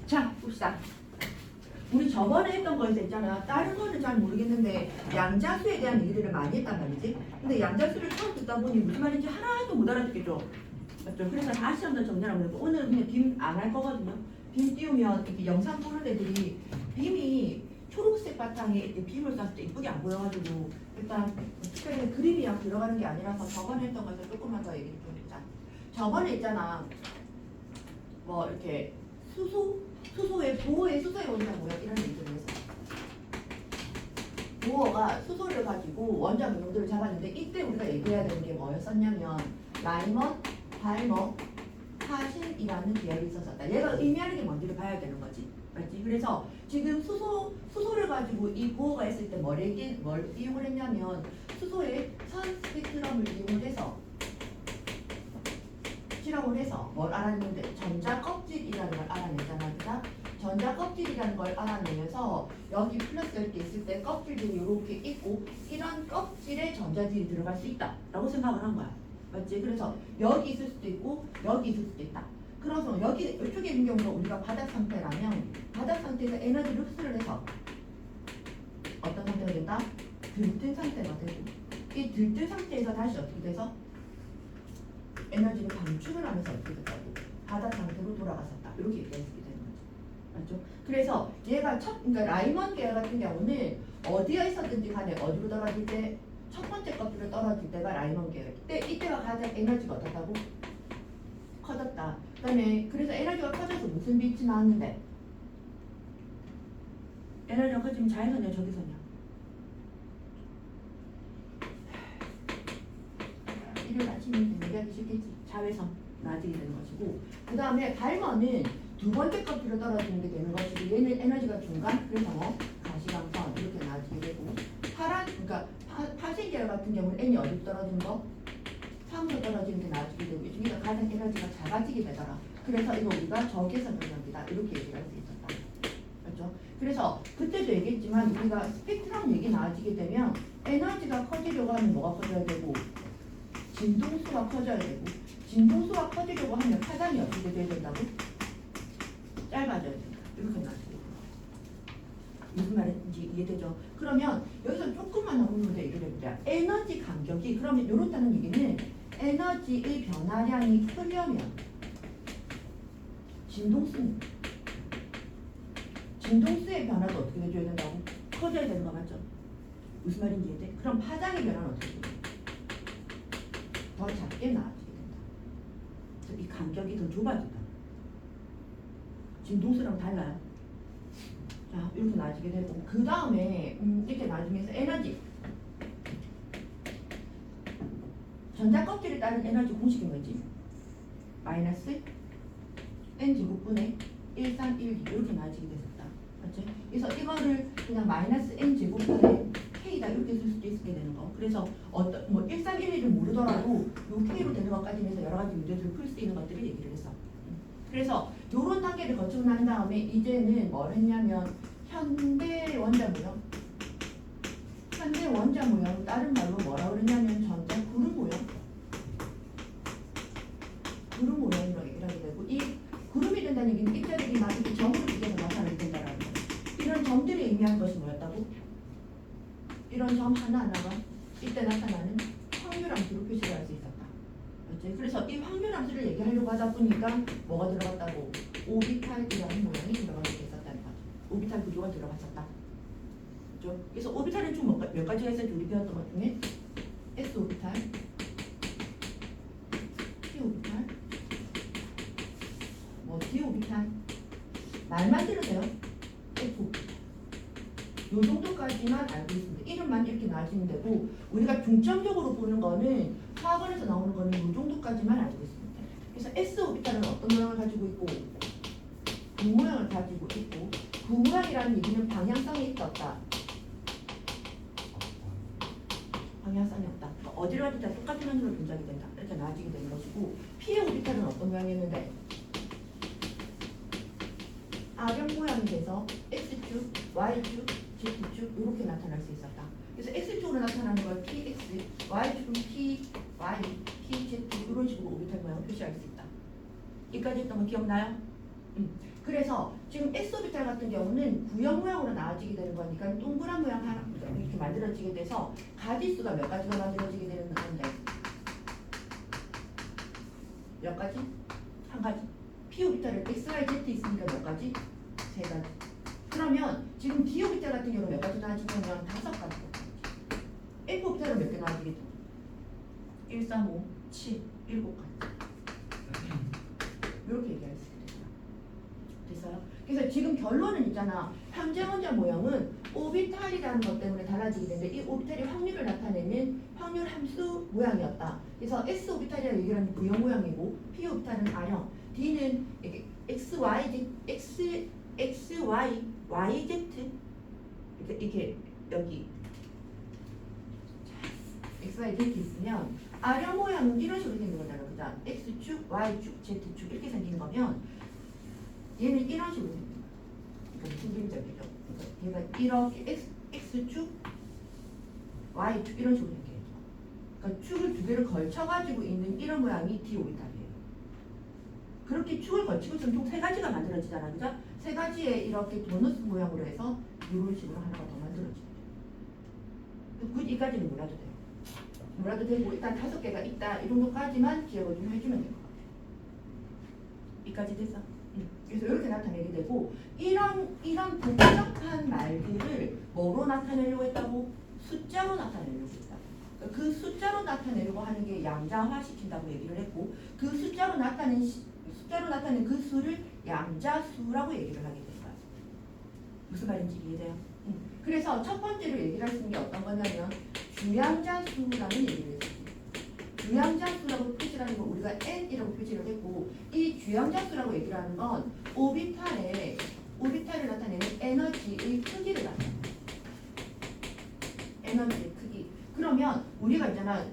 자, 봅시다. 우리 저번에 했던 거에서 있잖아. 다른 거는 잘 모르겠는데 양자수에 대한 얘기들을 많이 했단 말이지. 근데 양자수를 처음 듣다 보니 무슨 말인지 하나도 못 알아듣겠죠. 맞죠? 그래서 다시 한번 정리하면 되고 오늘은 그냥 빔 안 할 거거든요. 빔 띄우면 이렇게 영상 보는 애들이 빔이 초록색 바탕에 이렇게 빔을 쐈을 때 이쁘게 안 보여가지고 일단 특별히 그림이 약 들어가는 게 아니라서 저번에 했던 거에서 조금만 더 얘기를 좀 해보자. 저번에 있잖아. 뭐 이렇게 수소의 보호의 수소의 원자 모양 이런 얘기를 해서 보호가 수소를 가지고 원자 변형들을 잡았는데 이때 우리가 얘기해야 되는 게 뭐였었냐면 라이먼, 발머, 파신이라는 계열이 있었다. 얘가 의미하는 게 뭔지를 봐야 되는 거지. 맞지? 그래서 지금 수소를 가지고 이 보호가 있을 때 뭘 이용을 했냐면 수소의 선 스펙트럼을 이용을 해서 실험을 해서 뭘 알아냈는데 전자 껍질이라는 걸 알아냈잖아. 그죠? 전자 껍질이라는 걸 알아내면서 여기 플러스 이렇게 있을 때 껍질들이 이렇게 있고 이런 껍질에 전자질이 들어갈 수 있다 라고 생각을 한 거야. 맞지? 그래서 여기 있을 수도 있고 여기 있을 수도 있다. 그래서 여기 이쪽에 있는 경우가 우리가 바닥 상태라면 바닥 상태에서 에너지를 흡수를 해서 어떤 상태가 된다? 들뜬 상태가 되고 이 들뜬 상태에서 다시 어떻게 돼서 에너지를 방출을 하면서 어떻게 됐다고? 바닥 상태로 돌아갔었다. 이렇게 얘기할 수 있게 되는 거죠. 맞죠? 그래서 얘가 그러니까 라이먼 계열 같은 경우는 어디에 있었든지 간에 어디로 떨어질 때 첫 번째 껍질로 떨어질 때가 라이먼 계열. 이때가 가장 에너지가 어떻다고? 커졌다. 그다음에 그래서 에너지가 커져서 무슨 빛이 나왔는데? 에너지가 커지면 자외선이야, 적외선이야? 일요일 아침에 얘기하기 쉽겠지. 자외선 나아지게 되는 것이고 그 다음에 발머는 두 번째 껍질로 떨어지는 게 되는 것이고 얘는 에너지가 중간 그래서 뭐 가시광선 이렇게 나아지게 되고 파란 그러니까 파생계열 같은 경우는 N이 어디로 떨어지는 거? 상으로 떨어지는 게 나아지게 되고 여기가 가장 에너지가 작아지게 되더라. 그래서 이거 우리가 적외선 영역이다 이렇게 얘기를 할 수 있었다. 그렇죠? 그래서 그때도 얘기했지만 우리가 스펙트럼 얘기 나아지게 되면 에너지가 커지려고 하면 뭐가 커져야 되고 진동수가 커져야 되고 진동수가 커지려고 하면 파장이 어떻게 돼야 된다고? 짧아져야 된다. 이렇게 나중에 무슨 말인지 이해되죠? 그러면 여기서 조금만 나오는 문제 얘기를 해보자. 에너지 간격이 그러면 이렇다는 얘기는 에너지의 변화량이 크려면 진동수의 변화도 어떻게 해줘야 된다고? 커져야 되는 거 맞죠? 무슨 말인지 이해돼? 그럼 파장의 변화는 어떻게 돼? 더 작게 나아지게 된다. 그래서 이 간격이 더 좁아진다. 진동수랑 달라요. 자, 이렇게 나아지게 되고 그 다음에 이렇게 나아지면서 에너지 전자 껍질에 따른 에너지 공식이 뭐지? 마이너스 n제곱분의 1312 이렇게 나아지게 됐었다. 맞지? 그래서 이거를 그냥 마이너스 n제곱분의 K다 이렇게 쓸 수도 있게 되는 거. 그래서 어떤 뭐 1311을 모르더라도 요 K로 되는 것까지 해서 여러 가지 문제들을 풀 수 있는 것들을 얘기를 했어. 그래서 요런 단계를 거치고 난 다음에 이제는 뭘 했냐면 현대 원자 모형 다른 말로 뭐라 그러냐면 전자 구름 모형이라고 얘기를 하게 되고 이 구름이 된다는 얘기는 입자들이 막 이렇게 점으로 이제는 나타나게 된다라는 거예요. 이런 점들이 의미하는 것이 뭐였다고? 이런 점 하나하나가 이때 나타나는 확률함수로 표시를 할 수 있었다. 그렇지? 그래서 이 확률함수를 얘기하려고 하다 보니까 뭐가 들어갔다고? 오비탈이라는 모양이 들어가게 있었다는 거죠. 오비탈 구조가 들어갔었다. 그렇죠? 그래서 오비탈은 총 몇 가지가 있었지? 우리 배웠던 것 중에 S 오비탈, P 오비탈, 뭐 D 오비탈 말만 들으세요. F 오비탈. 요 정도까지만 알고 있습니다. 이름만 이렇게 나와지면 되고 우리가 중점적으로 보는 거는 화학원에서 나오는 거는 요 정도까지만 알고 있습니다. 그래서 S 오비탈은 어떤 모양을 가지고 있고 구 모양을 가지고 있고 구 모양이라는 얘기는 방향성이 있다 없다. 방향성이 없다. 어디로 가도 다 똑같은 원으로 분석이 된다. 이렇게 나아지게 되는 것이고 P의 오비탈은 어떤 모양이었는데 R형 모양이 돼서 X축, Y축, Z축 이렇게 나타날 수 있었다. 그래서 X축으로 나타나는 걸 PX, Y축은 PY, PZ 이런 식으로 오비탈 모양을 표시할 수 있다. 여기까지 했던 거 기억나요? 그래서 지금 엑소비탈 같은 경우는 구형 모양으로 나와지게 되는 거니까 동그란 모양 하나 이렇게 만들어지게 돼서 가지수가 몇 가지가 만들어지게 되는 건데 몇 가지? 한 가지. P오비탈은 X, Y, Z 있으니까 몇 가지? 세 가지. 그러면 지금 D오비탈 같은 경우는 몇 가지 나와지냐면 다섯 가지. F오비탈은 몇 개 나와지겠죠? 1, 3, 5, 7, 7가지. 이렇게 얘기할 수 있습니다. 됐어요? 그래서 지금 결론은 있잖아. 항쟁원자 모형은 오비탈이라는 것 때문에 달라지게 되는데 이 오비탈이 확률을 나타내는 확률 함수 모양이었다. 그래서 S 오비탈이라는 얘기하는 구형 모양이고 P 오비탈은 R형, D는 이렇게 X, Y, Z, X, Y, Y, Z 이렇게 여기 X, Y, Z 있으면 R형 모양은 이런 식으로 생긴 거잖아. 그죠? X축, Y축, Z축 이렇게 생긴 거면 얘는 이런 식으로 생긴 거야. 그러니까 무슨 그림자 그죠? 얘가 이렇게 X축, Y축 이런 식으로 생겨요. 그러니까 축을 두 개를 걸쳐가지고 있는 이런 모양이 D오비탈이에요. 그렇게 축을 걸치고 있으면 총 세 가지가 만들어지잖아. 그죠? 세 가지의 이렇게 도너스 모양으로 해서 이런 식으로 하나가 더 만들어집니다. 굳이 이까지는 몰라도 돼요. 몰라도 되고 일단 다섯 개가 있다 이 정도까지만 기억을 좀 해주면 될 것 같아요. 이까지 됐어? 그래서 이렇게 나타내게 되고 이런 복잡한 말들을 뭐로 나타내려고 했다고? 숫자로 나타내려고 했다. 그 숫자로 나타내려고 하는 게 양자화 시킨다고 얘기를 했고 그 숫자로 나타낸 그 수를 양자수라고 얘기를 하게 된 거야. 무슨 말인지 이해돼요? 그래서 첫 번째로 얘기를 할 수 있는 게 어떤 거냐면 주양자수라는 얘기를 했어요. 주양자수라고 표시를 하는 건 우리가 n이라고 표시를 했고 이 주양자수라고 얘기를 하는 건 오비탈을 나타내는 에너지의 크기를 나타내요. 에너지의 크기. 그러면 우리가 있잖아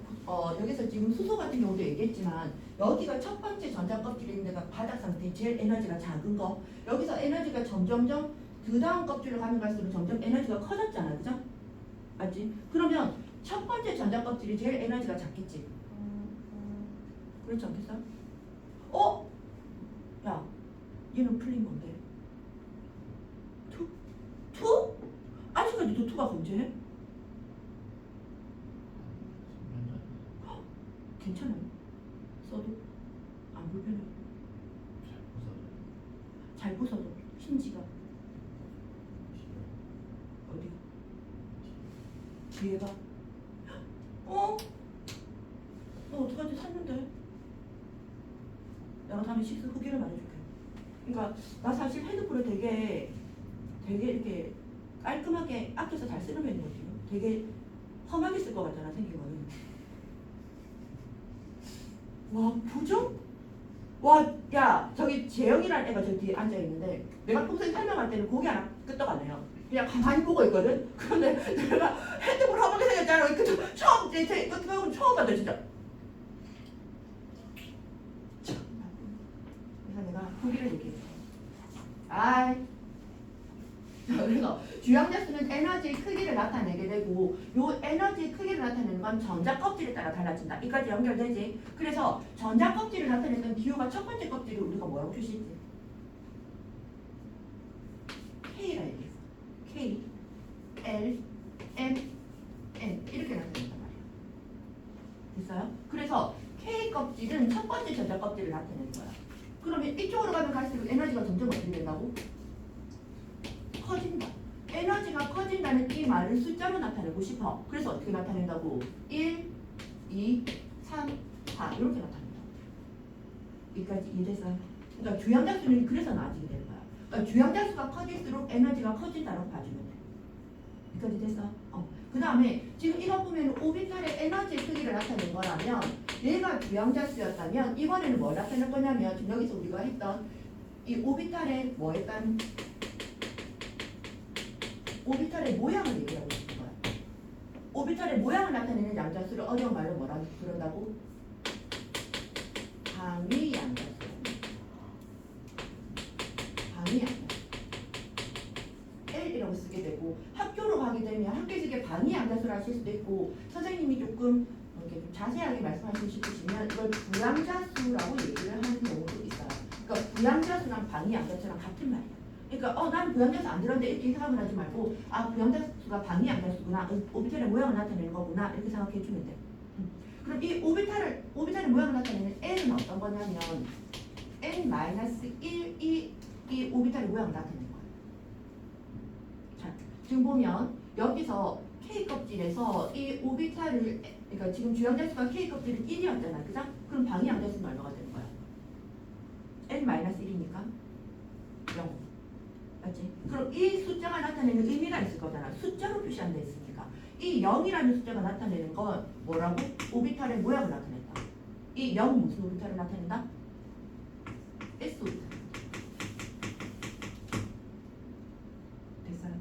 여기서 지금 수소 같은 경우도 얘기했지만 여기가 첫 번째 전자 껍질에 있는 데가 바닥 상태 제일 에너지가 작은 거 여기서 에너지가 점점점 그 다음 껍질로 가면 갈수록 점점 에너지가 커졌잖아. 그죠? 맞지? 그러면 첫 번째 전자 껍질이 제일 에너지가 작겠지. 그렇지 않겠어? 야, 얘는 풀린 건데. 투? 아직까지도 투가 존재해? 괜찮아요? 써도? 안 불편해요? 잘 부서도 힌지가 어디? 뒤에가? 너 어떡하지? 샀는데 내가 다음에 식스 후기를 말해줄게. 그러니까 나 사실 핸드폰을 되게 이렇게 깔끔하게 아껴서 잘 쓰는 편이거든요. 되게 험하게 쓸 것 같잖아 생긴 거는. 와 부정? 와 야 저기 재영이라는 애가 저 뒤에 앉아있는데 내가 평소에 설명할 때는 고개 하나 끄떡 안 해요. 그냥 가만히 보고 있거든. 그런데 내가 핸드폰 험하게 생겼잖아. 그 처음 처음 봤다 진짜. 그래서 내가 후기를 얘기했어. 그래서 주양자수는 에너지의 크기를 나타내게 되고 요 에너지의 크기를 나타내는 건 전자 껍질에 따라 달라진다. 이까지 연결되지? 그래서 전자 껍질을 나타내는 기호가 첫 번째 껍질을 우리가 뭐라고 표시했지? K라 얘기했어. K, L, M, N 이렇게 나타낸단 말이야. 됐어요? 그래서 K 껍질은 첫 번째 전자 껍질을 나타내는 거야. 그러면 이쪽으로 가면 갈수록 에너지가 점점 어떻게 된다고? 커진다. 에너지가 커진다는 이 말을 숫자로 나타내고 싶어. 그래서 어떻게 나타낸다고? 1, 2, 3, 4 이렇게 나타낸다. 여기까지 이해됐어요? 그러니까 주양자수는 그래서 나아지게 되는 거야. 그러니까 주양자수가 커질수록 에너지가 커진다라고 봐주면 돼. 여기까지 됐어? 그 다음에 지금 이거 보면 오비탈의 에너지의 크기를 나타낸 거라면 얘가 주양자수였다면 이번에는 뭘 나타낼 거냐면 지금 여기서 우리가 했던 이 오비탈의 뭐 했던 오비탈의 모양을 얘기하고 있는 거야. 오비탈의 모양을 나타내는 양자수를 어려운 말로 뭐라고 부른다고? 방위 양자수. 방위 양자수. L이라고 쓰게 되고 학교로 가게 되면 학교에서 이게 방위 양자수를 하실 수도 있고 선생님이 조금 이렇게 좀 자세하게 말씀하시고 싶으시면 이걸 부양자수라고 얘기를 하는 경우도 있어요. 그러니까 부양자수랑 방위양자수랑 같은 말이야. 그러니까 난 부양자수 안 들었는데 이렇게 생각을 하지 말고 부양자수가 방위양자수구나. 오비탈의 모양을 나타내는 거구나. 이렇게 생각해 주면 돼. 그럼 이 오비탈의 모양을 나타내는 N은 어떤 거냐면 N-1, 이 오비탈의 모양을 나타내는 거야. 자, 지금 보면 여기서 K 껍질에서 이 오비탈을 그러니까 지금 주양자수가 K 껍질은 1이었잖아. 그죠? 그럼 방위양자수는 얼마가 되는 거야? N-1이니까 0. 맞지? 그럼 이 숫자가 나타내는 의미가 있을 거잖아. 숫자로 표시한 데 있으니까. 이 0이라는 숫자가 나타내는 건 뭐라고? 오비탈의 모양을 나타낸다. 이 0 무슨 오비탈을 나타낸다? S 오비탈. 됐어요?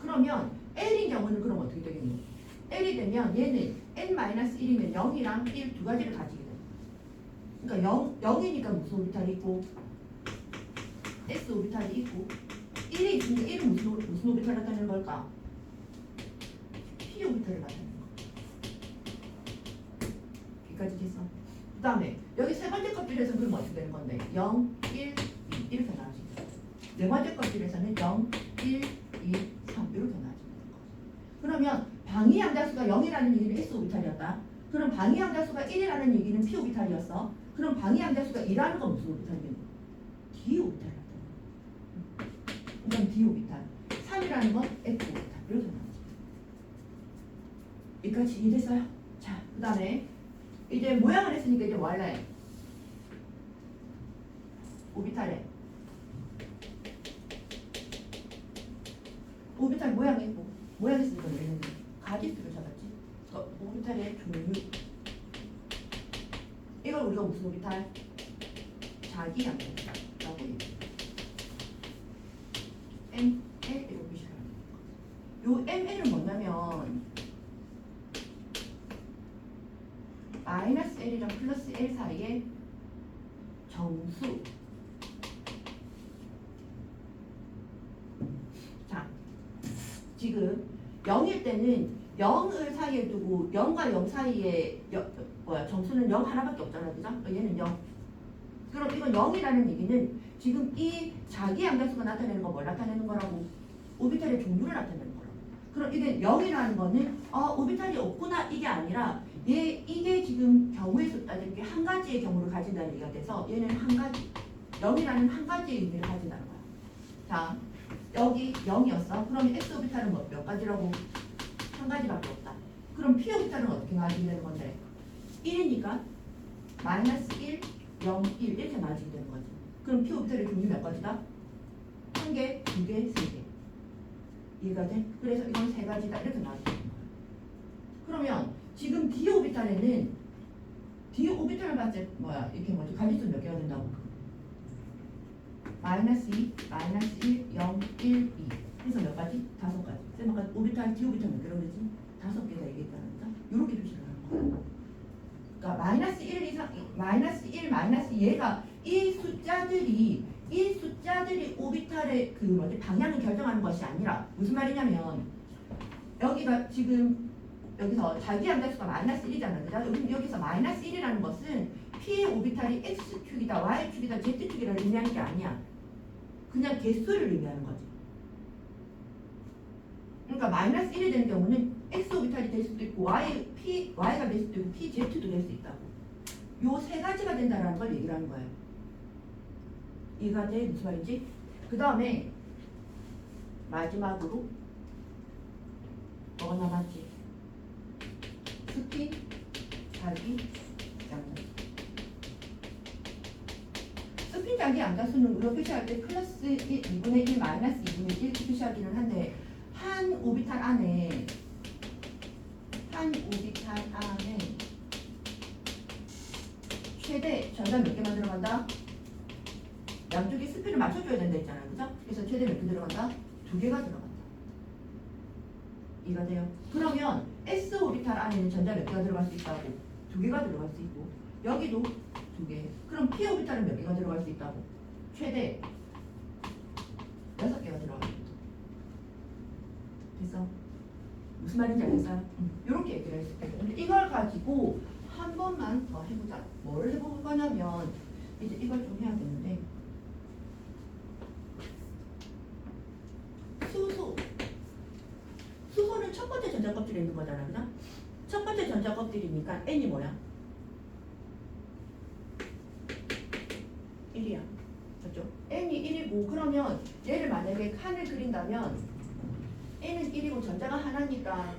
그러면 L인 경우는 그럼 어떻게 되겠니? L이 되면 얘는 N-1이면 0이랑 1 두 가지를 가지게 돼. 그러니까 0이니까 무슨 오비탈이 있고 S 오비탈이 있고 1이 있으니까 1은 무슨 오비탈을 나타내는 걸까? P 오비탈을 나타내는 거. 여기까지 됐어. 그 다음에 여기 세 번째 껍질에서는 그럼 어떻게 되는 건데? 0, 1, 2 이렇게 나눠지죠. 네 번째 껍질에서는 0, 1, 2, 3 이렇게 나눠지는 거죠. 그러면 방위양자수가 0이라는 얘기는 S 오비탈이었다. 그럼 방위양자수가 1이라는 얘기는 P 오비탈이었어. 그럼 방위양자수가 2라는 건 무슨 오비탈이겠니? D 오비탈. 이건 D 오비탈. 3이라는 건 F 오비탈. 이렇게 나오죠. 여기까지 이해됐어요? 자, 그 다음에 이제 모양을 했으니까 이제 뭐 할래? 오비탈에 오비탈 모양 했고 모양 했으니까 우리는 가지수를 잡았지. 오비탈의 종류. 이걸 우리가 무슨 오비탈? 자기 양자라고 얘기해. ML 이렇게 표시를 하는 거. 요 ML은 뭐냐면 마이너스 L이랑 플러스 L 사이의 정수. 자, 지금 0일 때는 0을 사이에 두고 0과 0 사이에 정수는 0 하나밖에 없잖아요. 그죠? 얘는 0. 그럼 이건 0이라는 얘기는 지금 이 자기 양자수가 나타내는 거 뭘 나타내는 거라고? 오비탈의 종류를 나타내는 거라고. 그럼 이게 0이라는 거는 오비탈이 없구나 이게 아니라 이게 지금 경우의 수 따질 게 한 가지의 경우를 가진다는 얘기가 돼서 얘는 한 가지 0이라는 한 가지의 의미를 가진다는 거야. 자, 여기 0이었어. 그럼 S 오비탈은 몇 가지라고? 한 가지밖에 없다. 그럼 P 오비탈은 어떻게 나눠지게 되는 건데? 1이니까 마이너스 1, 0, 1 이렇게 나눠지게 되는 거지. 그럼 P 오비탈의 종류 몇 가지다? 한 개, 두 개, 세 개. 이해가 돼? 그래서 이건 세 가지다 이렇게 나눠지는 거야. 그러면 지금 D 오비탈에는 D 오비탈을 봤을 때 이렇게 가지수 몇 개가 된다고? 마이너스 2, 마이너스 1, 0, 1, 2 해서 몇 가지? 5가지. 쌤 아까 오비탈, D 오비탈 몇 개라고 그랬지? 5개가 얘기했다니까? 이렇게 표시를 하는 거야. 그러니까 마이너스 1 이상, 마이너스 1, 마이너스 얘가 이 숫자들이 오비탈의 방향을 결정하는 것이 아니라 무슨 말이냐면 여기가 지금 여기서 자기 양자수가 마이너스 1이잖아. 그죠? 여기서 마이너스 1이라는 것은 P의 오비탈이 X축이다, Y축이다, Z축이라는 의미하는 게 아니야. 그냥 개수를 의미하는 거지. 그러니까 마이너스 1이 되는 경우는 X 오비탈이 될 수도 있고 Y가 될 수도 있고 PZ도 될 수 있다고. 요 세 가지가 된다는 걸 얘기를 하는 거예요. 이해가 돼? 무슨 말인지? 그 다음에 마지막으로 뭐가 남았지? 스피, 자기, 양자수. 스피, 자기, 양자수는 우리가 표시할 때 플러스 2분의 1, 마이너스 2분의 1 이렇게 표시하기는 한데 한 오비탈 안에 최대 전자 몇 개만 들어간다? 양쪽이 스피를 맞춰줘야 된다 했잖아요. 그죠? 그래서 최대 몇 개 들어간다? 2개가 들어간다. 이해가 돼요? 그러면 S 오비탈 안에는 전자 몇 개가 들어갈 수 있다고? 2개가 들어갈 수 있고 여기도 2개. 그럼 P 오비탈은 몇 개가 들어갈 수 있다고? 최대 6개가 들어갈 수 있다. 됐어? 무슨 말인지 알겠어요? 이렇게 얘기를 할 수 있겠죠. 근데 이걸 가지고 한 번만 더 해보자. 뭘 해볼 거냐면 이제 이걸 좀 해야 되는데 전자 껍질에 있는 거잖아, 그죠? 첫 번째 전자 껍질이니까 n이 뭐야? 1이야. 맞죠? n이 1이고 그러면 얘를 만약에 칸을 그린다면 n은 1이고 전자가 하나니까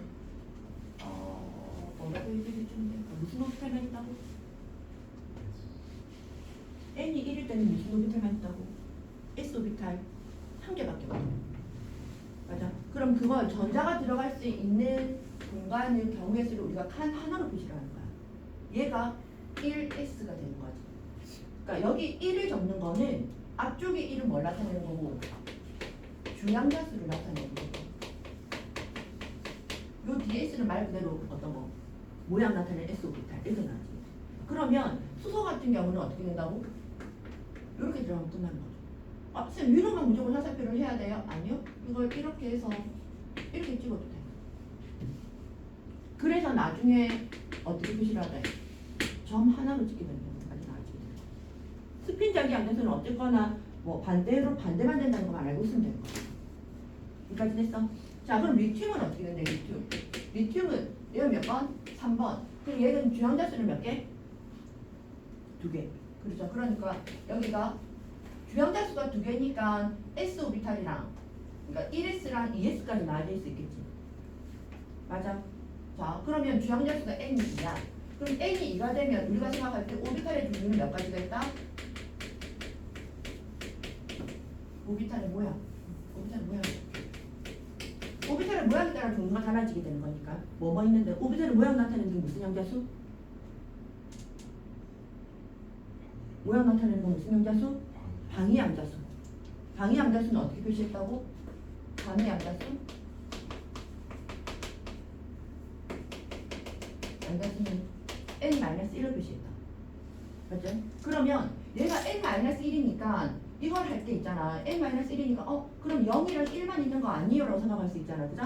뭐라고 얘기해 주는데 무슨 오비탈만 있다고? n이 1일 때는 무슨 오비탈만 있다고? s 오비탈 한 개밖에 없어. 맞아. 그럼 그걸 전자가 들어갈 수 있는 공간의 경우의 수를 우리가 칸 하나로 표시를 하는 거야. 얘가 1s가 되는 거지. 그러니까 여기 1을 적는 거는 앞쪽에 1은 뭘 나타내는 거고 중량자수를 나타내는 거고 요 뒤에 s는 말 그대로 어떤 거? 모양 나타내는 s 오비탈 이렇게 나지. 그러면 수소 같은 경우는 어떻게 된다고? 이렇게 들어가면 끝나는 거죠. 아, 선생님 위로만 무조건 화살표를 해야 돼요? 아니요. 이걸 이렇게 해서 이렇게 찍어도 돼요. 그래서 나중에 어떻게 표시를 하다 점 하나로 찍게 되는 것까지 나아지게 돼요. 스핀 전기 안에서는 어쨌거나 뭐 반대만 된다는 것만 알고 있으면 되는 거예요. 여기까지 됐어? 자, 그럼 리튬은 어떻게 된대? 리튬은 얘가 몇 번? 3번. 그럼 얘는 주양자 수는 몇 개? 2개. 그렇죠. 그러니까 여기가 주양자 수가 2개니까 s 오비탈이랑 그러니까 1s랑 2s까지 나눠질 수 있겠지. 맞아. 자, 그러면 주양자 수가 n이 2야. 그럼 n이 2가 되면 우리가 생각할 때 오비탈의 종류는 몇 가지가 있다? 오비탈의 모양. 오비탈의 모양에 따라 종류가 달라지게 되는 거니까. 뭐 있는데 오비탈의 모양 나타내는 게 무슨 양자수? 모양 나타내는 건 무슨 양자수? 방위 양자수. 방위 양자수는 어떻게 표시했다고? 방위 양자수? 양자수는 n-1을 표시했다. 맞죠? 그러면 얘가 n-1이니까 이걸 할 때 있잖아. n-1이니까 그럼 0이랑 1만 있는 거 아니에요? 라고 생각할 수 있잖아. 그죠?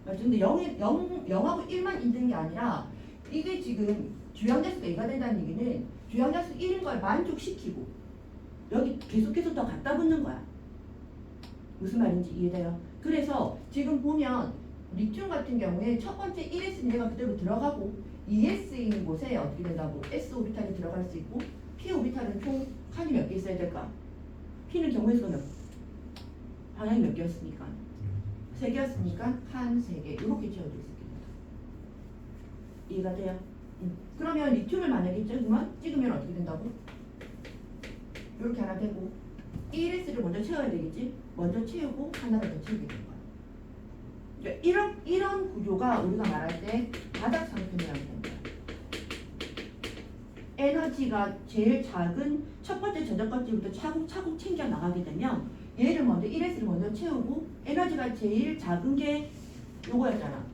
맞죠? 근데 0하고 1만 있는 게 아니라 이게 지금 주양자수가 2가 된다는 얘기는 주양자수 1인 걸 만족시키고 여기 계속해서 더 갖다 붙는 거야. 무슨 말인지 이해돼요? 그래서 지금 보면 리튬 같은 경우에 첫 번째 1s는 얘가 그대로 들어가고 2s인 곳에 어떻게 된다고? s 오비탈이 들어갈 수 있고 p 오비탈은 총 칸이 몇 개 있어야 될까? p는 경우의 수가 방향이 몇 개였습니까? 3개였으니까 칸 3개 이렇게 채워질 수 있게 된다. 이해가 돼요? 그러면 리튬을 만약에 찍으면 어떻게 된다고? 이렇게 하나 되고 1s를 먼저 채워야 되겠지? 먼저 채우고 하나를 더 채우게 되는 거야. 이런 구조가 우리가 말할 때 바닥 상품이라고 되는 거야. 에너지가 제일 작은 첫 번째 전자껍질부터 차곡차곡 챙겨 나가게 되면 얘를 먼저 1s를 먼저 채우고 에너지가 제일 작은 게 요거였잖아.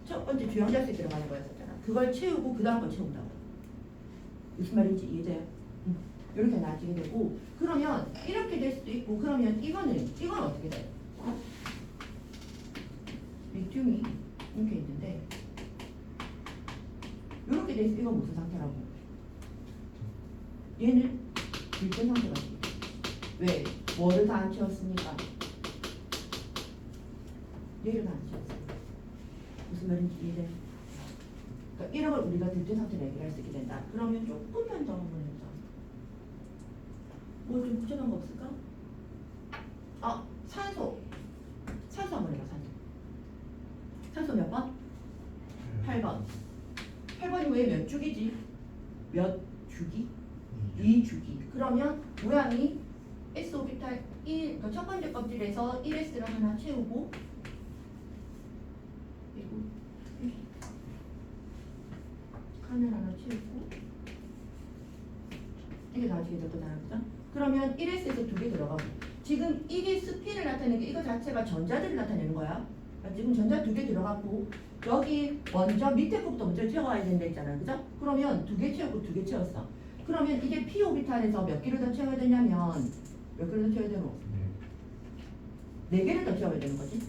첫 번째 주양자수에 들어가는 거였었잖아. 그걸 채우고 그 다음 걸 채운다고. 무슨 말인지 이해돼요? 이렇게 나눠지게 되고 그러면 이렇게 될 수도 있고 그러면 이건 어떻게 돼? 리튬이 이렇게 있는데 이렇게 돼 있어. 이건 무슨 상태라고? 얘는 밀도 상태가 돼. 왜? 뭐를 다 안 채웠습니까? 얘를 다 안 채웠어요. 무슨 말인지 이해돼요? 그러니까 이런 걸 우리가 들뜬 상태로 얘기할 수 있게 된다. 그러면 조금만 더 한번 해보자. 뭐 좀 복잡한 거 없을까? 산소 한번 해봐. 산소 몇 번? 8번. 8번이 왜 몇 주기지? 몇 주기? 2주기. 그러면 모양이 s 오비탈 1, 그러니까 첫 번째 껍질에서 1s를 하나 채우고 그리고 칸을 하나 채우고 이게 나중에 될 거잖아. 그죠? 그러면 1s에서 2개 들어가고 지금 이게 스피를 나타내는 게 이거 자체가 전자들을 나타내는 거야. 지금 전자 2개 들어갔고 여기 먼저 밑에 것부터 먼저 채워야 된다 했잖아. 그죠? 그러면 2개 채우고 2개 채웠어. 그러면 이게 p 오비탈에서 몇 개를 더 채워야 되냐면 몇 개를 더 채워야 되노? 4개를 더 채워야 되는 거지.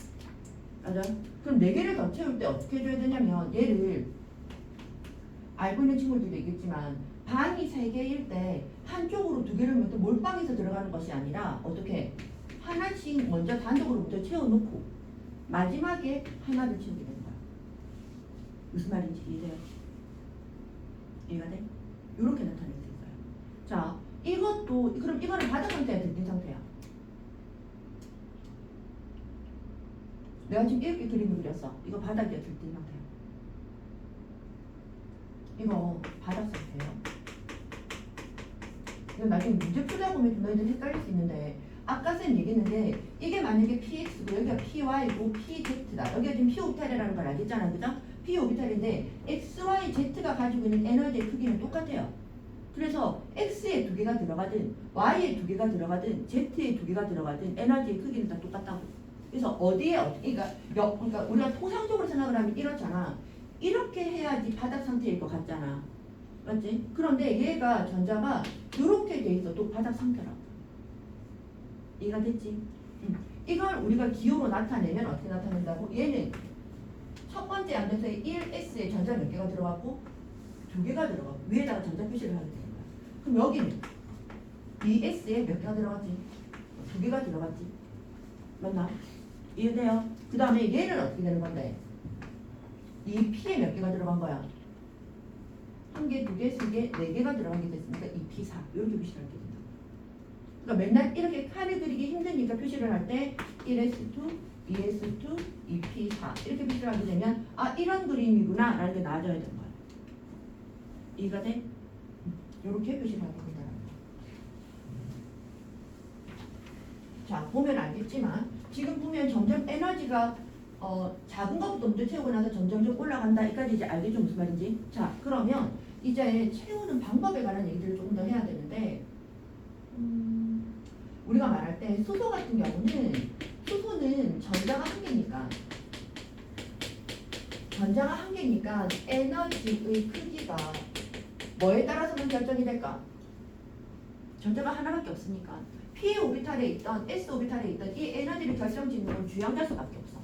맞아? 그럼 4개를 더 채울 때 어떻게 해줘야 되냐면 얘를 알고 있는 친구들도 있겠지만 방이 3개일 때 한쪽으로 2개를 먼저 몰빵해서 들어가는 것이 아니라 어떻게 하나씩 먼저 단독으로부터 채워놓고 마지막에 하나를 채우게 되는 거야. 무슨 말인지 이해돼요? 이해가 돼? 이렇게 나타낼 수 있어요. 자, 이것도 그럼 이거는 바닥 상태야, 들뜬 상태야? 내가 지금 이렇게 그림을 그렸어. 이거 바닥이야, 들뜬 상태야. 이거 바닥 상태예요. 이건 나중에 문제 풀다 보면 좀 너희들 헷갈릴 수 있는데 아까 쌤 얘기했는데 이게 만약에 px고 여기가 py고 pz다. 여기가 지금 p 오비탈이라는 걸 알겠잖아, 그죠? p 오비탈인데 x, y, z가 가지고 있는 에너지의 크기는 똑같아요. 그래서 x에 두 개가 들어가든 y에 두 개가 들어가든 z에 두 개가 들어가든 에너지의 크기는 다 똑같다고. 그래서 그러니까 우리가 통상적으로 생각을 하면 이렇잖아. 이렇게 해야지 바닥 상태일 것 같잖아. 맞지? 그런데 얘가 전자가 이렇게 돼 있어. 또 바닥 상태라고. 이해가 됐지? 이걸 우리가 기호로 나타내면 어떻게 나타낸다고? 얘는 첫 번째 양변서에 1s에 전자 몇 개가 들어갔고 두 개가 들어가고 위에다가 전자 표시를 하게 되는 거야. 그럼 여기는 2s에 몇 개가 들어갔지? 두 개가 들어갔지. 맞나? 이해돼요? 그 다음에 얘는 어떻게 되는 건데? 이 P에 몇 개가 들어간 거야? 한 개, 두 개, 세 개, 네 개가 들어간 게 됐으니까 이 P4 이렇게 표시를 하게 된다. 그러니까 맨날 이렇게 칸을 그리기 힘드니까 표시를 할 때 1S2, 2S2, 2P4 이렇게 표시를 하게 되면 아 이런 그림이구나 라는 게 나와져야 되는 거야. 이해가 돼? 이렇게 표시를 하게 된다는 거야. 자 보면 알겠지만 지금 보면 점점 에너지가 작은 것부터 먼저 채우고 나서 점점 올라간다. 여기까지 이제 알겠죠? 무슨 말인지? 자, 그러면 이제 채우는 방법에 관한 얘기들을 조금 더 해야 되는데, 우리가 말할 때 수소 같은 경우는, 수소는 전자가 한 개니까 에너지의 크기가 뭐에 따라서는 결정이 될까? 전자가 하나밖에 없으니까 P 오비탈에 있던 S 오비탈에 있던 이 에너지를 결정짓는 건 주양자 수밖에 없어.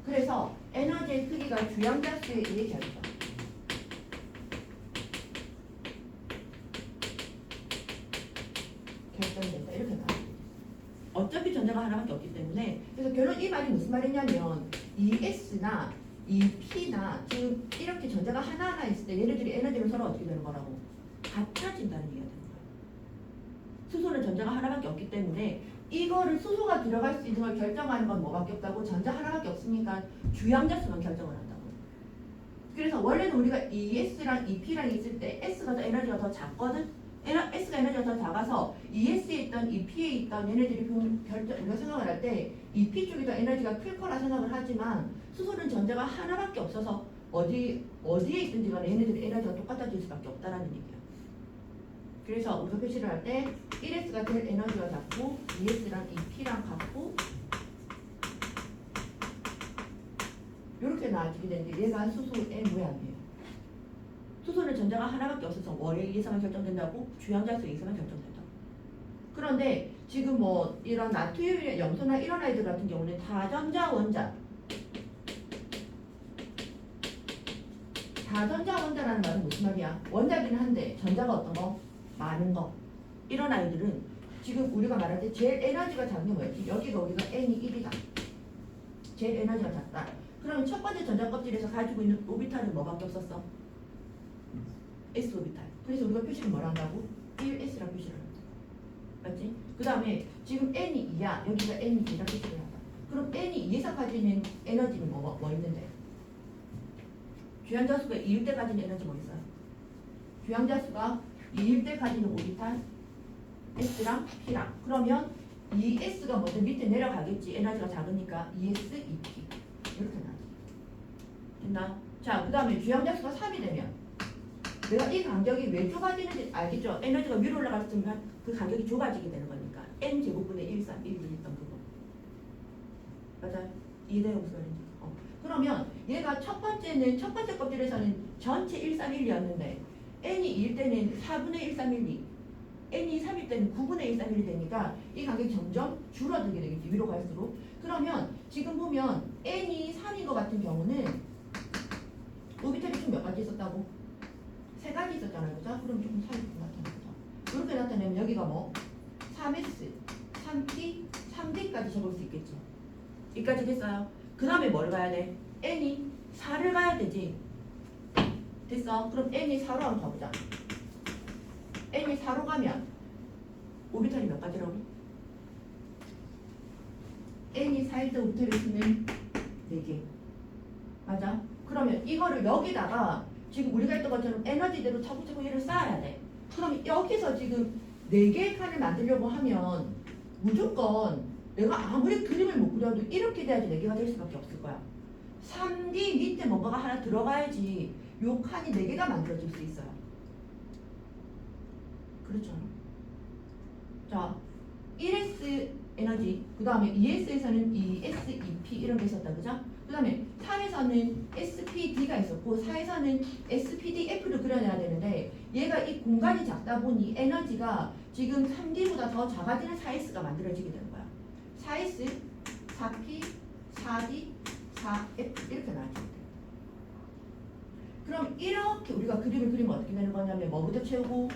그래서 에너지의 크기가 주양자 수에 의해 결정된다. 이렇게 나와요. 어차피 전자가 하나밖에 없기 때문에 그래서 결론 이 말이 무슨 말이냐면 이 S나 이 P나 지금 이렇게 전자가 하나하나 있을 때 얘네들이 에너지는 서로 어떻게 되는 거라고? 같아진다는 얘기가 되는 거예요. 수소는 전자가 하나밖에 없기 때문에 이거를 수소가 들어갈 수 있는 걸 결정하는 건 뭐밖에 없다고? 전자 하나밖에 없으니까 주양자 수만 결정을 한다고. 그래서 원래는 우리가 ES랑 EP랑 있을 때 S가 더 에너지가 더 작거든? S가 에너지가 더 작아서 ES에 있던 EP에 있던 얘네들이 우리가 생각을 할 때 EP 쪽이 더 에너지가 클 거라 생각을 하지만 수소는 전자가 하나밖에 없어서 어디에 있든지 간에 얘네들이 에너지가 똑같아질 수밖에 없다라는 얘기야. 그래서 우리가 표시를 할 때 1S가 제일 에너지가 작고 2S랑 2P랑 같고 이렇게 나와지게 되는데 얘가 수소의 모양이에요. 수소는 전자가 하나밖에 없어서 월에 의해서만 결정된다고 주양자수에 의해서만 결정된다. 그런데 지금 뭐 이런 나트륨이나 염소나 이런 아이들 같은 경우는 다전자 원자라는 말은 무슨 말이야? 원자기는 한데 전자가 어떤 거? 많은 거. 이런 아이들은 지금 우리가 말할 때 제일 에너지가 작은 게 뭐였지? 여기가 우리가 N이 1이다. 제일 에너지가 작다. 그러면 첫 번째 전자 껍질에서 가지고 있는 오비탈은 뭐밖에 없었어? S 오비탈. 그래서 우리가 표시를 뭐라 한다고? 1S라고 표시를 한다. 맞지? 그 다음에 지금 N이 2야. 여기가 N이 2라고 표시를 한다. 그럼 N이 2에서 가지는 에너지는 뭐 있는데? 주양자수가 2일 때 가지는 에너지 뭐 있어요? 주양자수가 2일 때 가지는 오비탈 S랑 P랑. 그러면 2S가 먼저 밑에 내려가겠지. 에너지가 작으니까 2S, 2P. 이렇게 나와요. 됐나? 자, 그 다음에 주양자수가 3이 되면 내가 이 간격이 왜 좁아지는지 알겠죠? 에너지가 위로 올라갔으면 그 간격이 좁아지게 되는 거니까 N제곱분의 1, 3, 1이 했던 그거. 맞아요? 이해돼요? 무슨 말인지? 그러면 얘가 첫 번째 껍질에서는 전체 1, 3, 1이었는데 N이 2일 때는 4분의 1, 3, 1, 2 N이 3일 때는 9분의 1, 3, 1이 되니까 이 간격이 점점 줄어들게 되겠지. 위로 갈수록. 그러면 지금 보면 N이 3인 것 같은 경우는 오비탈이 총 몇 가지 있었다고? 3가지 있었잖아요. 그죠? 그럼 조금 차이가 나타나죠. 이렇게 나타내면 여기가 뭐 3S, 3P, 3D까지 적을 수 있겠죠. 여기까지 됐어요. 그 다음에 뭘 가야 돼? N이 4를 가야 되지. 됐어? 그럼 n이 4로 한번 가보자. n이 4로 가면 오비탈이 몇 가지라고? n이 4일 때 오비탈의 수는 4개. 맞아? 그러면 이거를 여기다가 지금 우리가 했던 것처럼 에너지대로 차곡차곡 얘를 쌓아야 돼. 그럼 여기서 지금 4개의 칸을 만들려고 하면 무조건 내가 아무리 그림을 못 그려도 이렇게 돼야지 4개가 될 수밖에 없을 거야. 3D 밑에 뭔가가 하나 들어가야지 요 칸이 4개가 만들어질 수 있어요. 그렇죠? 자, 1S 에너지, 그 다음에 2S에서는 ES, EP 이런 게 있었다, 그죠? 그 다음에 3에서는 SPD가 있었고 4에서는 SPDF를 그려내야 되는데 얘가 이 공간이 작다 보니 에너지가 지금 3D보다 더 작아지는 4S가 만들어지게 되는 거야. 4S, 4P, 4D, 4F 이렇게 나와지게 돼. 그럼 이렇게 우리가 그림을 그리면 어떻게 되는 거냐면 뭐부터 채우고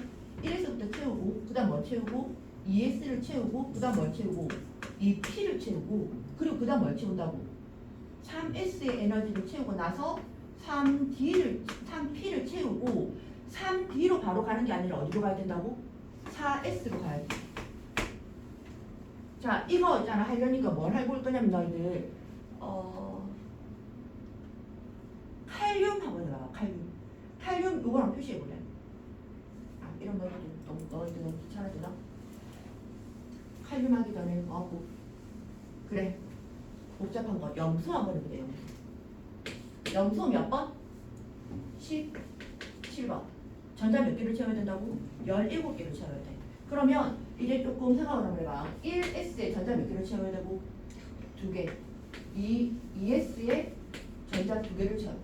1S부터 채우고 그 다음 뭐 채우고 2S를 채우고 그 다음 뭘 채우고 2P를 채우고 그리고 그 다음 뭘 채운다고 3S의 에너지를 채우고 나서 3P를 채우고 3D로 바로 가는 게 아니라 어디로 가야 된다고? 4S로 가야 돼. 자, 이거 있잖아. 하려니까 뭘 해볼 거냐면 너희들 칼륨 한번 해봐. 칼륨 이거랑 표시해볼래? 아, 이런 거 너희들 너무 귀찮아지나? 칼륨 하기 전에 뭐 하고 그래. 복잡한 거 염소 한번 해보세요. 염소 몇 번? 17번. 전자 몇 개를 채워야 된다고? 17개를 채워야 돼. 그러면 이제 조금 생각을 한번 해봐. 1S에 전자 몇 개를 채워야 되고? 2개. 2S에 전자 2개를 채워.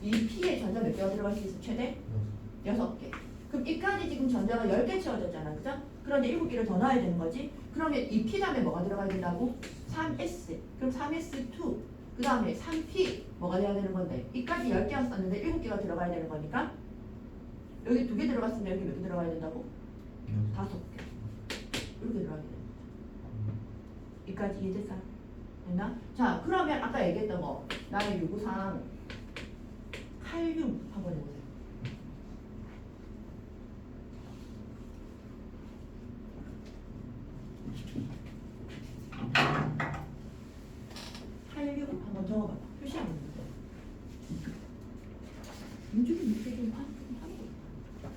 2P에 전자 몇 개가 들어갈 수 있어? 최대? 6개. 그럼 이까지 지금 전자가 10개 채워졌잖아. 그죠? 그런데 7개를 더 넣어야 되는 거지? 그러면 2P 다음에 뭐가 들어가야 된다고? 3S. 그럼 3S2. 그 다음에 3P 뭐가 돼야 되는 건데? 이까지 10개가 썼는데 7개가 들어가야 되는 거니까 여기 2개 들어갔으면 여기 몇 개 들어가야 된다고? 5개. 이렇게 들어가야 돼. 이까지 이해됐어? 됐나? 자, 그러면 아까 얘기했던 거 나의 요구사항 칼륨 한번 해보세요. 칼륨 한번 적어봐. 표시하면 돼. 민주기 밑에 좀 하는 거.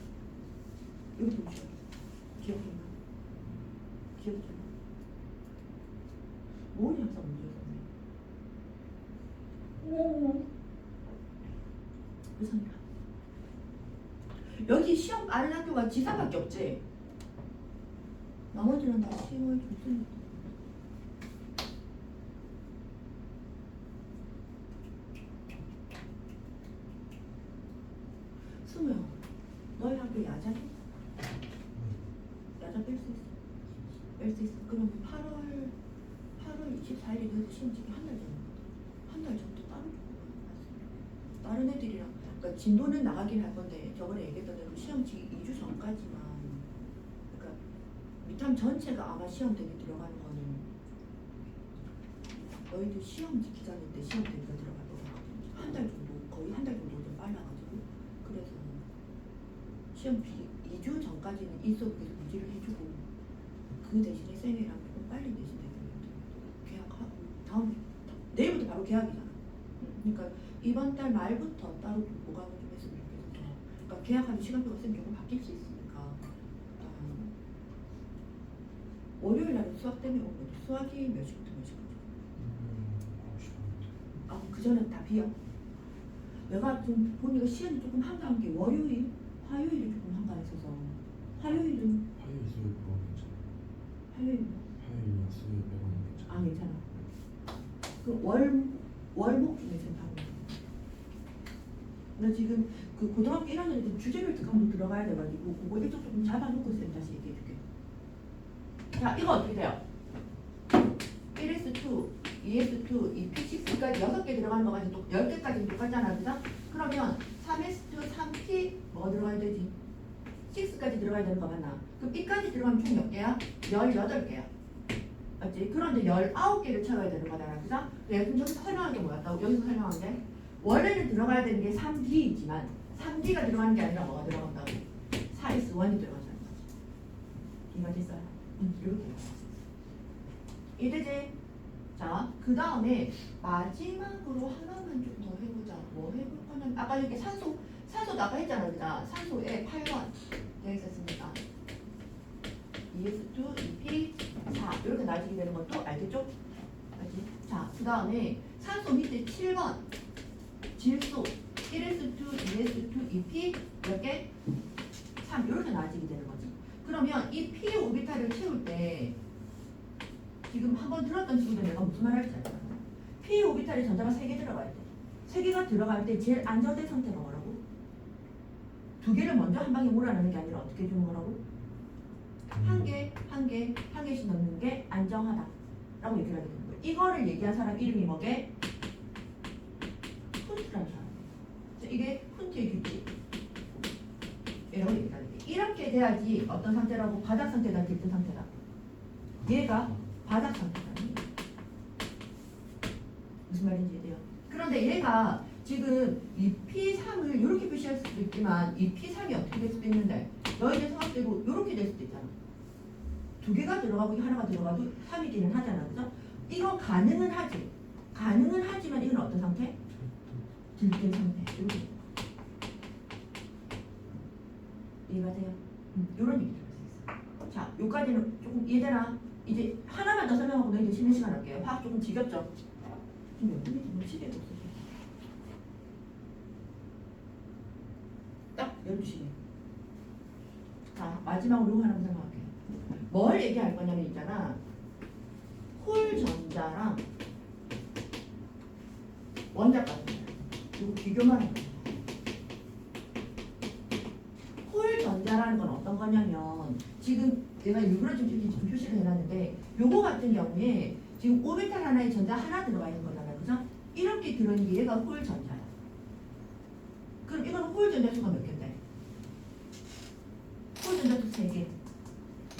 여기 보시죠. 기억해봐. 기억해봐. 뭐니 항상 문제였었네. 오. 무슨 일? 여기 시험 아는 학교가 지사밖에 없지. 나머지는 다 10월 중순. 승우야, 너희 학교 야자해? 야자 뺄 수 있어? 뺄 수 있어. 그럼 8월 24일에 너희들 시험 치기 한 달 전에. 한 달 전부터 다른 애들이랑 그러니까 진도는 나가긴 할 건데 저번에 얘기했던 대로 시험 치기 2주 전까지만 그러니까 미탐 전체가 아마 시험 대비 들어가는 거는 너희들 시험 기간인데 시험 대비가 들어갈 거거든. 한 달 정도 거의 한 달 정도 좀 빨라가지고 그래서 시험 2주 전까지는 인수업에서 유지를 해주고 그 대신에 쌤이랑 조금 빨리 내신 애들은 계약하고 다음 내일부터 바로 계약이잖아. 그러니까 이번 달 말부터 따로 보강을 좀 했으면 좋겠어. 그러니까 계약하는 시간표가 쌤 조금 바뀔 수 있으니까 월요일 날은 수학 때문에 온 거지. 수학이 몇 시부터 몇 시까지? 아, 그 전에 다 비어. 내가 좀 보니까 시간이 조금 한가한 게 월요일, 화요일이 조금 한가했어서 화요일은 화요일 수요일 그건 괜찮아. 화요일 화요일이나 수요일 빼고는 괜찮아. 아 괜찮아. 그 월목 중에 좀 하고. 나 지금 그 고등학교 1학년 때 주제별 특강도 들어가야 돼가지고 그거 일정 조금 잡아놓고 쌤 다시 얘기해줄게. 자, 이거 어떻게 돼요? 1S2, 2S2, 2P6까지 6개 들어가는 거 가지고 10개까지는 똑같잖아, 그죠? 그러면 3S2, 3P 뭐가 들어가야 되지? 6까지 들어가야 되는 거 맞나? 그럼 B까지 들어가면 총 몇 개야? 18개야. 맞지? 그런데 19개를 채워야 되는 거잖아, 그죠? 여기서 설명한 게 뭐였다고? 여기서 설명한 게 원래는 들어가야 되는 게 3D이지만 3D가 들어가는 게 아니라 뭐가 들어간다고? 4S1이 들어가잖아요. 이해가 됐어요? 이렇게. 이해되지? 자, 그 다음에 마지막으로 하나만 좀 더 해보자. 뭐 해볼 거냐면 아까 이렇게 산소도 아까 했잖아, 그다 산소에 8번 되어 있었습니다. ES2, EP, 4 이렇게 나눠지게 되는 것도 알겠죠? 알지? 자, 그 다음에 산소 밑에 7번 질소 1S2, 2S2, EP 몇 개? 3 이렇게 나눠지게 되는 거지. 그러면 이 P 오비탈을 채울 때 지금 한번 들었던 친구들 내가 무슨 말 할지 알잖아. P 오비탈에 전자가 3개 들어갈 때 3개가 들어갈 때 제일 안정된 상태가 뭐라고? 2개를 먼저 한 방에 몰아넣는 게 아니라 어떻게 주는 거라고? 한 개씩 넣는 게 안정하다 라고 얘기를 하게 되는 거예요. 이거를 얘기한 사람 이름이 뭐게? 훈트라는 사람. 이게 훈트의 규칙 이라고 얘기하는 게 이렇게 돼야지 어떤 상태라고? 바닥 상태다, 깃든 상태다. 얘가 바닥 상태다. 무슨 말인지 돼요? 그런데 얘가 지금 이 P3을 이렇게 표시할 수도 있지만 이 P3이 어떻게 될 수도 있는데 너희들 성합되고 이렇게 될 수도 있잖아. 2개가 들어가고 하나가 들어가도 3이기는 하잖아. 그죠? 이건 가능은 하지. 가능은 하지만 이건 어떤 상태? 들뜬 상태. 이렇게. 이해가 돼요? 이런 얘기를 할 수 있어. 자, 여기까지는 조금 이해되나? 이제 하나만 더 설명하고 너희들 쉬는 시간 할게요. 화학 조금 지겹죠? 지금 몇 분이지? 뭐 시계도 없어. 딱 12시네. 자, 마지막으로 이거 하나 생각할게요. 뭘 얘기할 거냐면 있잖아. 홀 전자랑 원자 같은 거. 이거 비교만 할 거예요. 홀 전자라는 건 어떤 거냐면 지금 내가 일부러 좀 이렇게 좀 표시를 해놨는데 요거 같은 경우에 지금 오비탈 하나에 전자 하나 들어가 있는 거잖아요. 그죠? 이렇게 들어있는 게 얘가 홀 전자야. 그럼 이거는 홀 전자 수가 몇 개인데? 홀 전자 수 3개.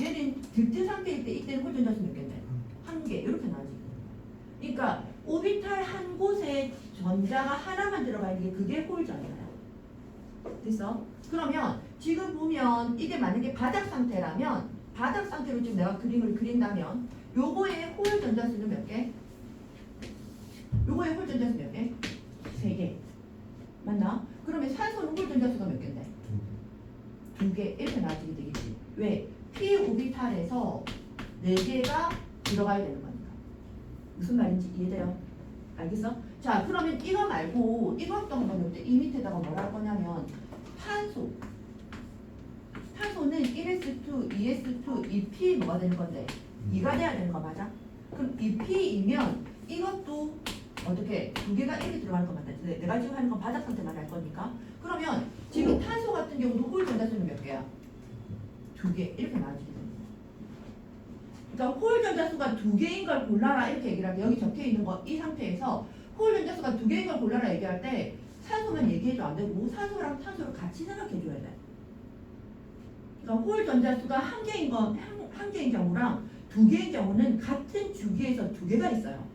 얘는 들뜬 상태일 때 이때는 홀 전자 수 몇 개인데? 1개. 이렇게 나눠지고. 그러니까 오비탈 한 곳에 전자가 하나만 들어가 있는 게 그게 홀 전자야. 됐어? 그러면 지금 보면 이게 만약에 바닥 상태라면 바닥 상태로 지금 내가 그림을 그린다면 요거의 홀 전자 수는 몇 개? 요거의 홀 전자 수 몇 개? 3개. 맞나? 그러면 산소는 홀 전자 수가 몇 개인데? 2개. 이렇게 나눠지게 되겠지. 왜? P 오비탈에서 4개가 들어가야 되는 거니까. 무슨 말인지 이해돼요? 알겠어? 자, 그러면 이거 말고 이것도 한번 볼때 이 밑에다가 뭐라 할 거냐면 탄소는 1s2, 2s2, 2p 뭐가 되는 건데? 2가 돼야 되는 거 맞아? 그럼 2p이면 이것도 어떻게 2개가 이렇게 들어가는 거 맞다. 내가 지금 하는 건 바닥 상태만 할 거니까. 그러면 지금 탄소 같은 경우도 홀 전자수는 몇 개야? 2개. 이렇게 나눠지게 되는 거야. 그러니까 홀 전자수가 2개인 걸 골라라 이렇게 얘기를 하면 여기 적혀 있는 거 이 상태에서 홀 전자수가 2개인 걸 골라라 얘기할 때 산소만 얘기해도 안 되고 산소랑 탄소를 같이 생각해줘야 돼. 그러니까 홀 전자수가 한 개인 경우랑 2개인 경우는 같은 주기에서 2개가 있어요.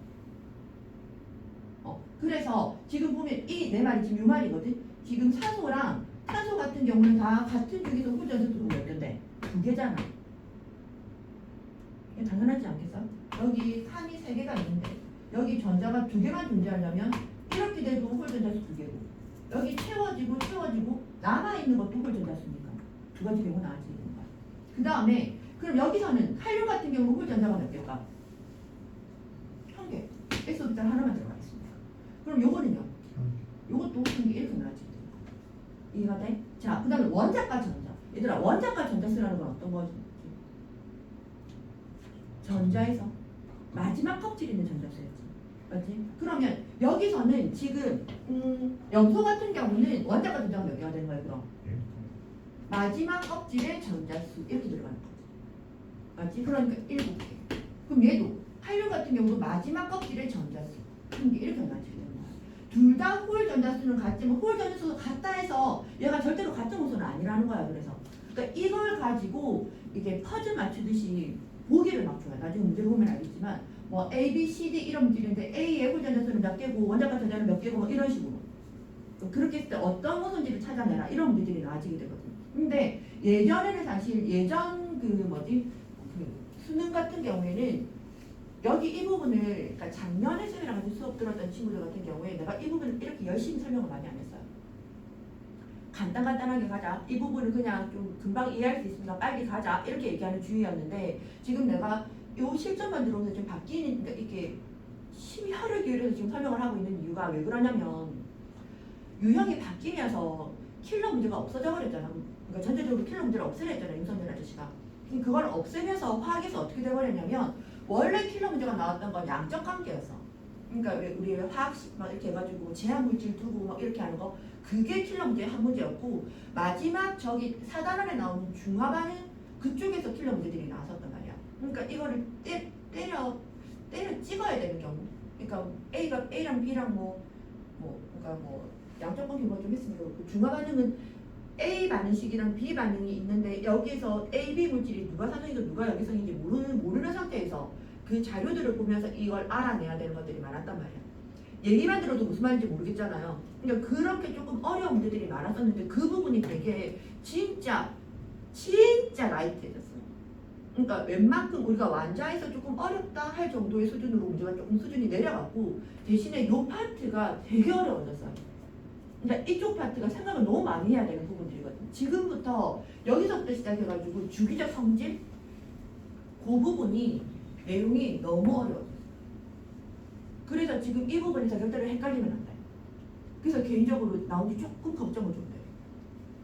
그래서 지금 보면 이 내 말이 지금 이 말이거든. 지금 산소랑 탄소 같은 경우는 다 같은 주기에서 홀 전자수가 몇 개인데 2개잖아. 이게 당연하지 않겠어? 여기 산이 3개가 있는데 여기 전자가 2개만 존재하려면 이렇게 돼도 홀 전자수 2개고 여기 채워지고 남아있는 것도 홀 전자수니까 2가지 경우 나눠지게 되는 거야. 그 다음에 그럼 여기서는 칼륨 같은 경우 홀 전자가 몇 개일까? 1개. S 오비탈 하나만 들어가 있습니다. 그럼 요거는요? 요것도 1개 이렇게 나눠지게 되는 거야. 이해가 돼? 자, 그 다음에 원자과 전자. 얘들아, 원자과 전자수라는 건 어떤 거지? 전자에서 마지막 껍질 있는 전자수였지. 맞지? 그러면 여기서는 지금 염소 같은 경우는 원자과 전자가 몇 개가 되는 거예요? 그럼 마지막 껍질의 전자수 이렇게 들어가는 거지. 맞지? 그러니까 7개. 그럼 얘도 칼륨 같은 경우도 마지막 껍질의 전자수 1개 이렇게 나눠지게 되는 거야. 둘 다 홀 전자수는 같지만 홀 전자수가 같다 해서 얘가 절대로 같은 호수는 아니라는 거야. 그러니까 이걸 가지고 이게 퍼즐 맞추듯이 보기를 맞춰요. 나중에 문제를 보면 알겠지만 뭐 A, B, C, D 이런 문제인데 A의 홀 전자수는 몇 개고 원자과 전자는 몇 개고 뭐 이런 식으로 그렇게 했을 때 어떤 모순지를 찾아내라 이런 문제들이 나와지게 되거든요. 근데 예전에는 사실 예전 그 수능 같은 경우에는 여기 이 부분을 그러니까 작년에 쌤이랑 같이 수업 들었던 친구들 같은 경우에 내가 이 부분을 이렇게 열심히 설명을 많이 안 했어요. 간단하게 가자. 이 부분은 그냥 좀 금방 이해할 수 있으니까 빨리 가자. 이렇게 얘기하는 주의였는데 지금 내가 요 실전만 들어오면서 좀 바뀌는 그러니까 이게 심혈을 기울여서 지금 설명을 하고 있는 이유가 왜 그러냐면 유형이 바뀌면서 킬러 문제가 없어져 버렸잖아. 그러니까 전체적으로 킬러 문제를 없애려 했잖아. 윤석열 아저씨가. 그걸 없애면서 화학에서 어떻게 돼버렸냐면 원래 킬러 문제가 나왔던 건 양적 관계였어. 그러니까 왜 우리 화학식 막 이렇게 해가지고 제한 물질 두고 막 이렇게 하는 거 그게 킬러 문제의 한 문제였고 마지막 저기 사단원에 나오는 중화반응 그쪽에서 킬러 문제들이 나왔었단 말이야. 그러니까 이거를 때려 찍어야 되는 경우. 그러니까 A랑 B랑 그러니까 양적 관계 좀 했으면 그 중화 반응은 A 반응식이랑 B 반응이 있는데 여기서 A, B 물질이 누가 산성이고 누가 역이성인지 모르는 상태에서 그 자료들을 보면서 이걸 알아내야 되는 것들이 많았단 말이야. 얘기만 들어도 무슨 말인지 모르겠잖아요. 그러니까 그렇게 조금 어려운 문제들이 많았었는데 그 부분이 되게 진짜 라이트해졌어요. 그러니까 웬만큼 우리가 완자에서 조금 어렵다 할 정도의 수준으로 문제가 조금 수준이 내려갔고 대신에 이 파트가 되게 어려워졌어요. 그러니까 이쪽 파트가 생각을 너무 많이 해야 되는 부분들이거든요. 지금부터 여기서부터 시작해가지고 주기적 성질 그 부분이 내용이 너무 어려워졌어요. 그래서 지금 이 부분에서 절대로 헷갈리면 안 돼요. 그래서 개인적으로 나오기 조금 걱정을 좀 돼요.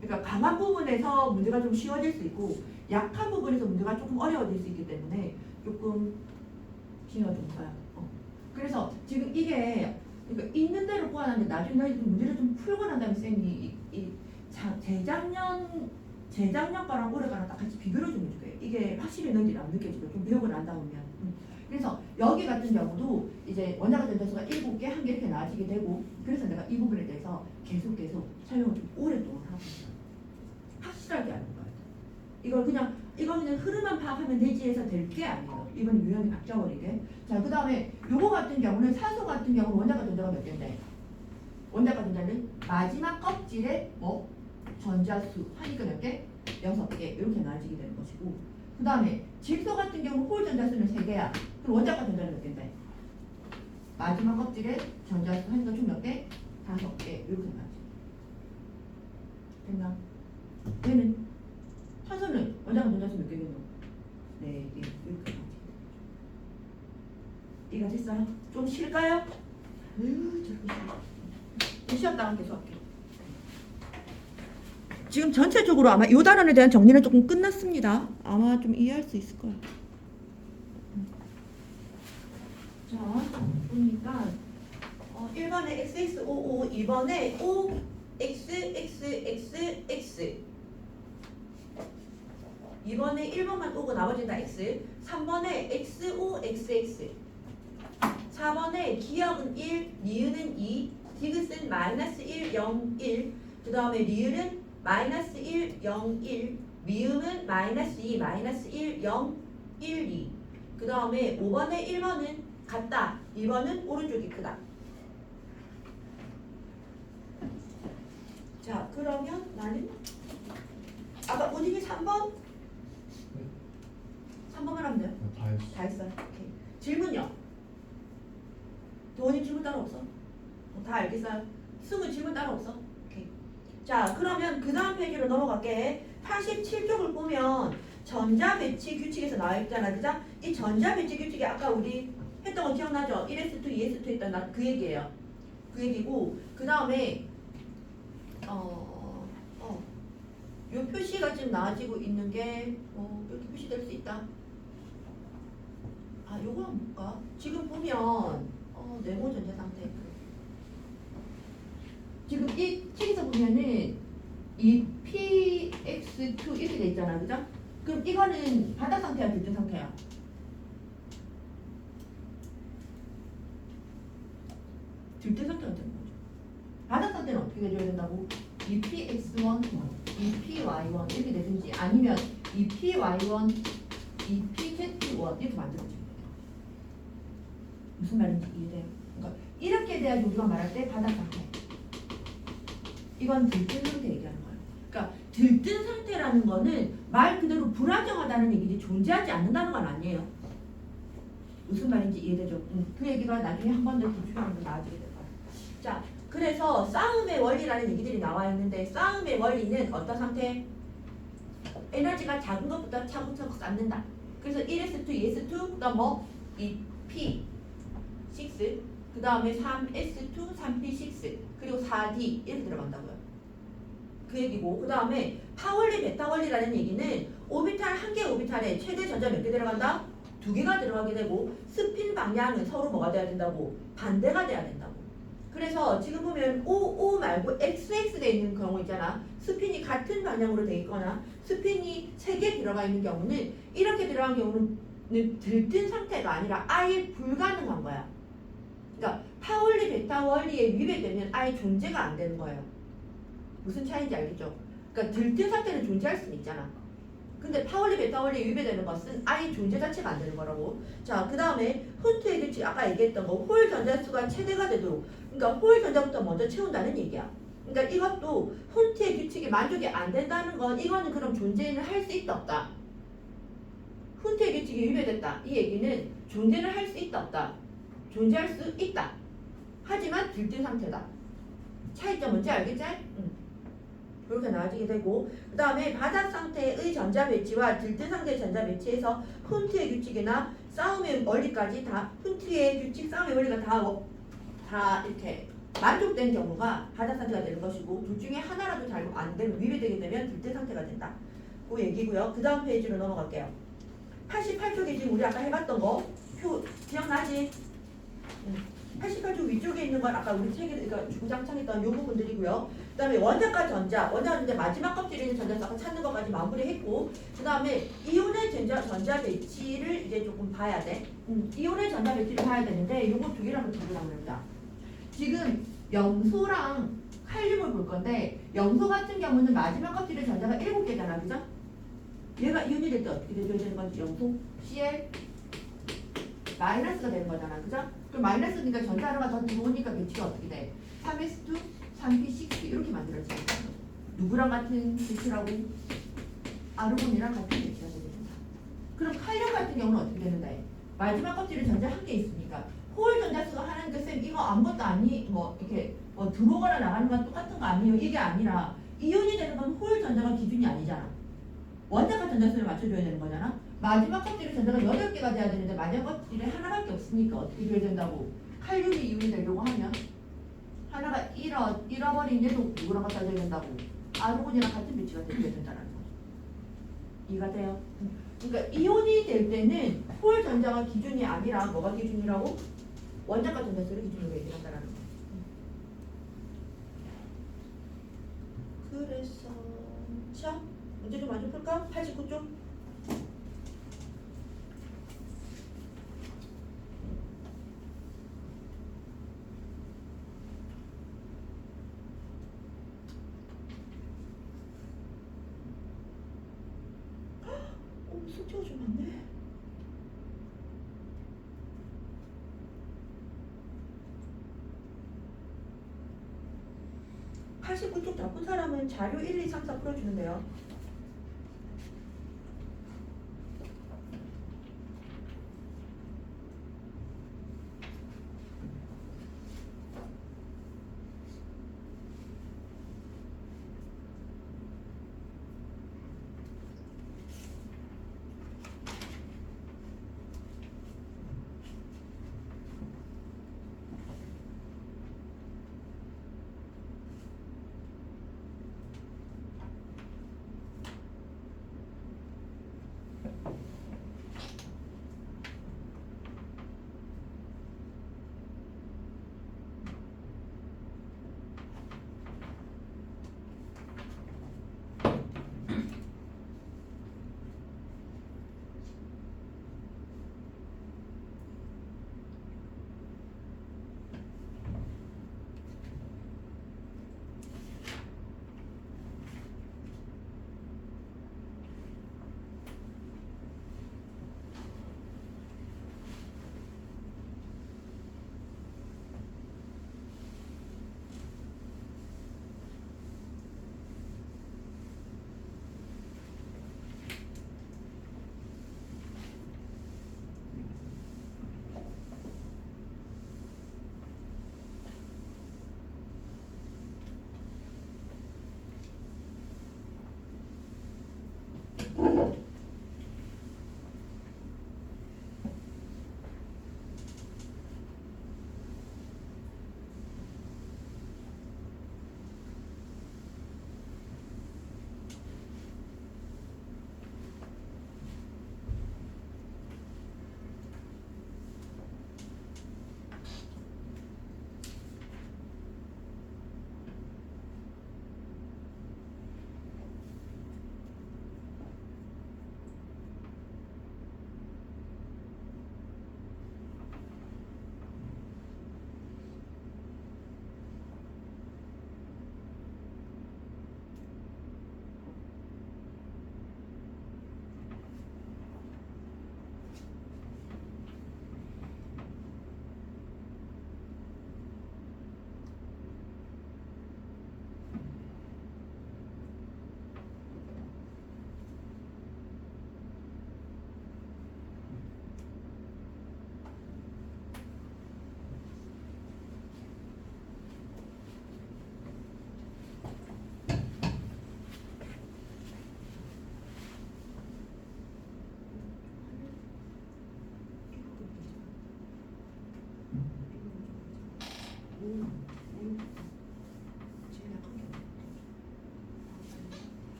그러니까 강한 부분에서 문제가 좀 쉬워질 수 있고 약한 부분에서 문제가 조금 어려워질 수 있기 때문에 조금 신경 좀 써요. 그래서 지금 이게 그러니까 있는 대로 보완하는데 나중에 너희 문제를 좀 풀고 난 다음에 쌤이 재작년 거랑 올해 거랑 딱 같이 비교를 좀 해줄게요. 이게 확실히 너희들이 안 느껴지고 좀 배우고 난 다음에. 그래서 여기 같은 경우도 이제 원자가 전자수가 7개, 1개 이렇게 나눠지게 되고 그래서 내가 이 부분에 대해서 계속 설명을 좀 오랫동안 하고 있어요. 확실하게 하는 거예요. 이거 그냥 흐름만 파악하면 되지 해서 될 게 아니에요. 이건 유형이 바뀌어버리게. 자, 그 다음에 요거 같은 경우는 산소 같은 경우는 원자과 전자가 몇 개인데 원자과 전자는 마지막 껍질에 전자수 하니까 몇 개? 6개 이렇게 나눠지게 되는 것이고 그 다음에 질소 같은 경우 홀 전자수는 3개야. 그럼 원자과 전자는 몇 개인데? 마지막 껍질에 전자수 하니까 총 몇 개? 5개 이렇게 나눠지. 됐나? 얘는 탄소는 원자과 전자수 몇 개겠노? 4개 이렇게 나눠지. 이해가 됐어요? 좀 쉴까요? 저렇게 쉬어. 쉬었다가 계속 할게요. 지금 전체적으로 아마 이 단원에 대한 정리는 조금 끝났습니다. 아마 좀 이해할 수 있을 거예요. 자, 보니까 1번에 XXOO, 2번에 OXXXX 2번에 1번만 오고 나머지는 다 X 3번에 XOXX 4번에 기역은 1, 니은은 2, 디귿은 -1, 0, 1 그 다음에 리을은 -1, 0, 1 미음은 -2, -1, 0, 1, 2 그 다음에 5번에 1번은 같다 2번은 오른쪽이 크다. 자, 그러면 나는 아까 오직이 3번? 3번만 하면 돼요? 다 했어. 다 했어요. 오케이. 질문요? 도원님 질문 따로 없어? 다 알겠어요? 승우 질문 따로 없어? 오케이. 자, 그러면 그 다음 페이지로 넘어갈게. 87쪽을 보면 전자 배치 규칙에서 나와 있잖아, 그죠? 이 전자 배치 규칙이 아까 우리 했던 거 기억나죠? 1S2, 2S2 했던 그 얘기예요. 그 얘기고 그 다음에 요 표시가 지금 나와지고 있는 게 이렇게 표시될 수 있다. 요거 한번 볼까? 지금 보면 네모 전자 상태. 지금 이 책에서 보면은 이 PX2 이렇게 돼 있잖아, 그죠? 그럼 이거는 바닥 상태야, 들뜬 상태야? 들뜬 상태가 되는 거죠. 바닥 상태는 어떻게 돼줘야 된다고? 이 PX1, 이 PY1 이렇게 되든지 아니면 이 PY1, 이 PZ1 이렇게 만들어지면 돼요. 무슨 말인지 이해돼요? 그러니까 이렇게 돼야지 우리가 말할 때 바닥 상태. 이건 들뜬 상태 얘기하는 거예요. 그러니까 들뜬 상태라는 거는 말 그대로 불안정하다는 얘기지 존재하지 않는다는 건 아니에요. 무슨 말인지 이해되죠? 그 얘기가 나중에 한 번 더 기출하면 나아지게 될 거예요. 자, 그래서 싸움의 원리라는 얘기들이 나와 있는데 싸움의 원리는 어떤 상태? 에너지가 작은 것부터 차근차근 쌓는다. 그래서 1s2, 2s2, 그다음 뭐? 2p, 6, 그 다음에 3s2, 3p6, 그리고 4d 이렇게 들어간다고요. 그 얘기고 그 다음에 파원리, 베타원리라는 얘기는 오비탈 한 개 오비탈에 최대 전자 몇 개 들어간다? 2개가 들어가게 되고 스핀 방향은 서로 뭐가 돼야 된다고? 반대가 돼야 된다고. 그래서 지금 보면 O 말고 XX 돼 있는 경우 있잖아. 스핀이 같은 방향으로 돼 있거나 스핀이 3개 들어가 있는 경우는 이렇게 들어간 경우는 들뜬 상태가 아니라 아예 불가능한 거야. 그러니까 파원리, 베타 원리에 위배되면 아예 존재가 안 되는 거예요. 무슨 차이인지 알겠죠? 그러니까 들뜬 상태는 존재할 수는 있잖아. 근데 파원리, 베타 원리에 위배되는 것은 아예 존재 자체가 안 되는 거라고. 자, 그 다음에 훈트의 규칙 아까 얘기했던 거 홀 전자수가 최대가 되도록 그러니까 홀 전자부터 먼저 채운다는 얘기야. 그러니까 이것도 훈트의 규칙이 만족이 안 된다는 건 이거는 그럼 존재는 할 수 있다 없다. 훈트의 규칙이 위배됐다. 이 얘기는 존재는 할 수 있다 없다. 존재할 수 있다. 하지만 들뜬 상태다. 차이점 뭔지 알겠지? 그렇게 나아지게 되고 그 다음에 바닥 상태의 전자 배치와 들뜬 상태의 전자 배치에서 훈트의 규칙이나 싸움의 원리까지 다 훈트의 규칙, 싸움의 원리가 다 이렇게 만족된 경우가 바닥 상태가 되는 것이고 둘 중에 하나라도 잘 안 되면 위배되게 되면 들뜬 상태가 된다. 그 얘기고요. 그 다음 페이지로 넘어갈게요. 88쪽에 지금 우리 아까 해봤던 거 표 기억나지? 88쪽 위쪽에 있는 건 아까 우리 책에 그러니까 주구장창했던 요 부분들이고요. 그 다음에 원자과 전자 마지막 껍질에 있는 전자 아까 찾는 것까지 마무리했고 그 다음에 이온의 전자 배치를 이제 조금 봐야 돼. 이온의 전자 배치를 봐야 되는데 요거 두 개를 한번 보려고 합니다. 지금 염소랑 칼륨을 볼 건데 염소 같은 경우는 마지막 껍질에 전자가 7개잖아. 그죠? 얘가 이온이 될 때 어떻게 돼줘야 되는 건지 염소 Cl 마이너스가 되는 거잖아. 그죠? 그럼 마이너스니까 전자 하나가 더 들어오니까 배치가 어떻게 돼? 3s2, 3p6 이렇게 만들어지는 거야. 누구랑 같은 배치라고? 아르곤이랑 같은 배치가 되는다. 그럼 칼륨 같은 경우는 어떻게 되는데? 마지막 껍질에 전자 한 개 있으니까 홀 전자수가 하나인데 쌤 이거 아무것도 아니 뭐 이렇게 뭐 들어오거나 나가는 건 똑같은 거 아니에요? 이게 아니라 이온이 되는 건 홀 전자가 기준이 아니잖아. 원자과 전자수를 맞춰줘야 되는 거잖아. 마지막 껍질에 전자가 8개가 돼야 되는데 마지막 껍질에 하나밖에 없으니까 어떻게 돼야 된다고? 칼륨이 이온이 되려고 하면 하나가 잃어버린 얘도 누구랑 갖다 줘야 된다고? 아르곤이랑 같은 배치가 돼야 된다는 거죠. 이해가 돼요? 그러니까 이온이 될 때는 홀 전자가 기준이 아니라 뭐가 기준이라고? 원자과 전자수를 기준으로 얘기한다는 거. 그래서 자 문제 좀 먼저 풀까? 89쪽. 숙제가 좀 많네. (89쪽) 나쁜 사람은 자료 1, 2, 3, 4 풀어주는데요.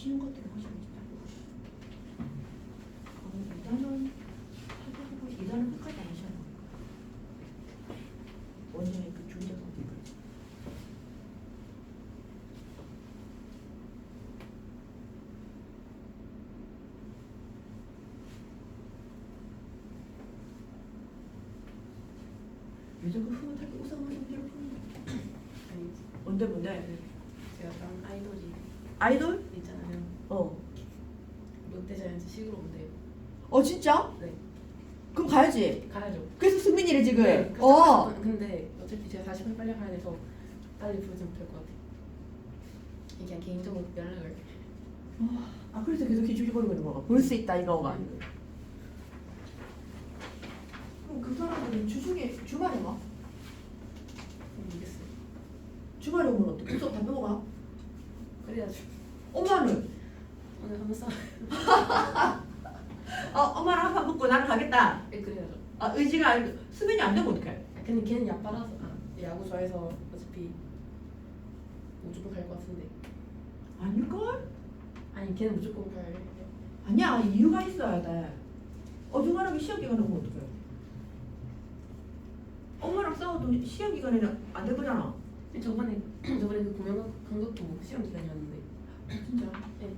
쉬운 것들을 하시면 진짜. 2단은 살펴보고 2단은 끝까지 안 하셔야 돼요. 원전의 그 존재 관계까지. 요즘 그 흐뭇하게 웃어보는 대로 푸는 거. 아니, 뭔데? 제가 다른 아이돌이 아이돌? 있잖아요. 어. 롯데자이언츠 시그로 온대요. 진짜? 네. 그럼 가야지. 가야죠. 그래서 승민이를 지금. 네, 그래서 근데 어차피 제가 40분 빨리 가야 돼서 빨리 부르지 못할 것 같아요. 이게 그냥 개인적으로 연락을. 그래서 계속 기죽거리고 있는 거가. 볼 수 있다 이거가 아니고. 그럼 그 사람들은 주말에 와? 모르겠어요. 주말에 오면 어떡해? 수업 다 넘어가? 그래야죠. 엄마는? 오늘 한번 싸. 엄마랑 한 판 먹고 나는 가겠다. 네, 그래야죠. 의지가 아니고 수면이 안 되면 어떡해? 근데 걔는 야빠라서 야구 좋아해서 어차피 무조건 갈 것 같은데. 아닐걸? 아니 걔는 무조건 갈. 아니야, 이유가 있어야 돼. 어중간하게 시험 기간에 오면 어떡해? 엄마랑 싸워도 시험 기간에는 안 될 거잖아. 저번에 그 공연 간 것도 시험 기간이었는데. 진짜? 네.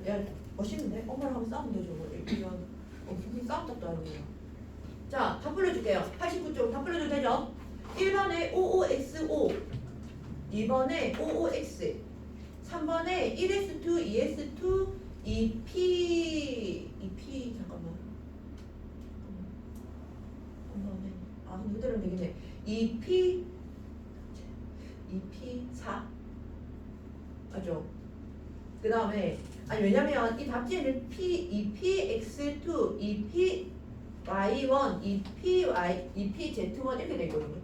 야, 멋있는데? 엄마랑 한번 싸우면 되죠. 뭐. 이런 무슨 싸움 탑도 아니고. 자, 다 불러줄게요. 89쪽 다 불러줘도 되죠? 1번에 OOXO, 2번에 OOX, 3번에 1S2, 2S2, 2P 잠깐만. 근데 그대로 되겠네. 2P4 맞죠? 그 다음에 왜냐면 이 답지에는2PX2, 2PY1, 2PZ1 이렇게 돼 있거든요.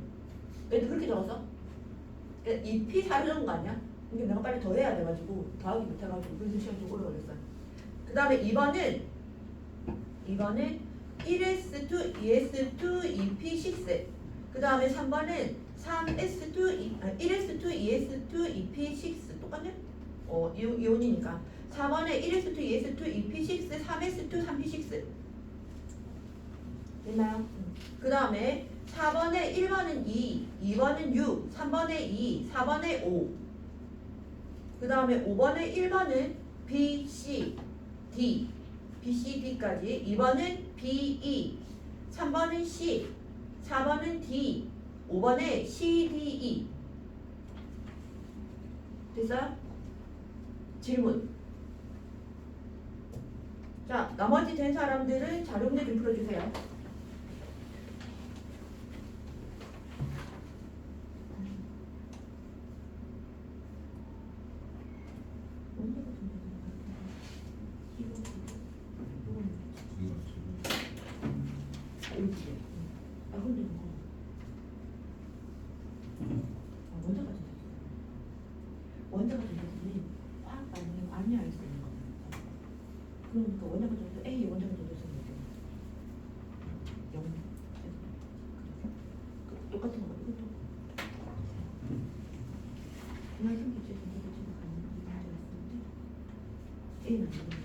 얘도 그렇게 적었어? 2P4로 적은 거 아니야? 이게 내가 빨리 더 해야 돼가지고 더하기 못해가지고 그래서 시간이 좀 오래 걸렸어요. 그 다음에 2번은 1S2, 2S2, 2P6. 그 다음에 3번은 1S2, 2S2, 2P6 똑같네? 이온이니까 4번에 1S2, 2S2, 2P6, 3S2, 3P6 됐나요? 그 다음에 4번에 1번은 2, 2번은 6, 3번에 2, 4번에 5. 그 다음에 5번에 1번은 B, C, D, B, C, D까지. 2번은 B, E, 3번은 C, 4번은 D, 5번에 C, D, E. 됐어요? 질문. 자, 나머지 된 사람들은 자료 문제 좀 풀어주세요. 원자가 정도는 화학 반응이 안녕할 수 있는 겁니다. 그러니까 원자가 정도 A 원자가 정도 있으면 돼요. 0. 똑같은 거 이것도. 중앙 성기체 정도도 지금 가는 문제가 있었는데 A는 안 되는 이렇게.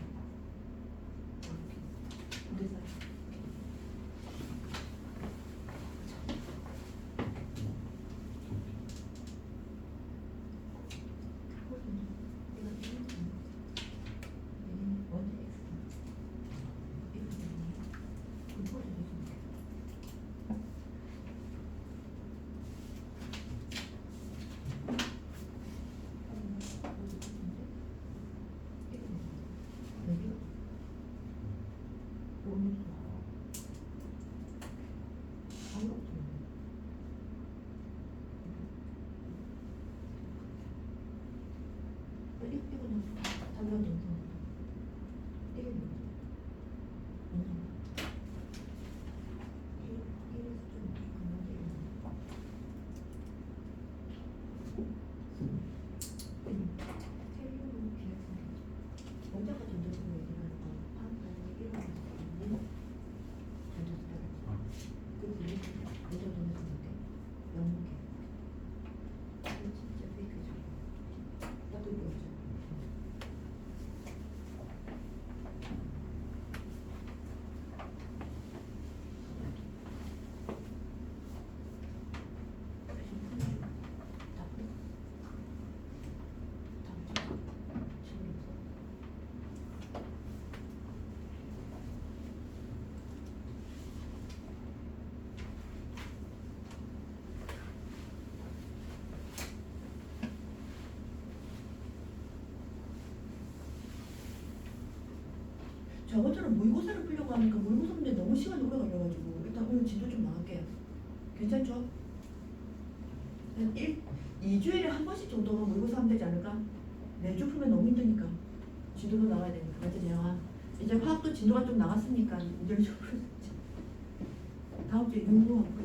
그래서 저번처럼 모의고사를 풀려고 하니까 모의고사 문제 너무 시간이 오래 걸려가지고 일단 오늘 진도 좀 나갈게요. 괜찮죠? 2주일에 한 번씩 정도로 모의고사 하면 되지 않을까? 매주 풀면 너무 힘드니까 진도도 나와야 되니까. 맞지 내가 이제 화학도 진도가 좀 나갔으니까 이제 좀 다음 주에 공부하고.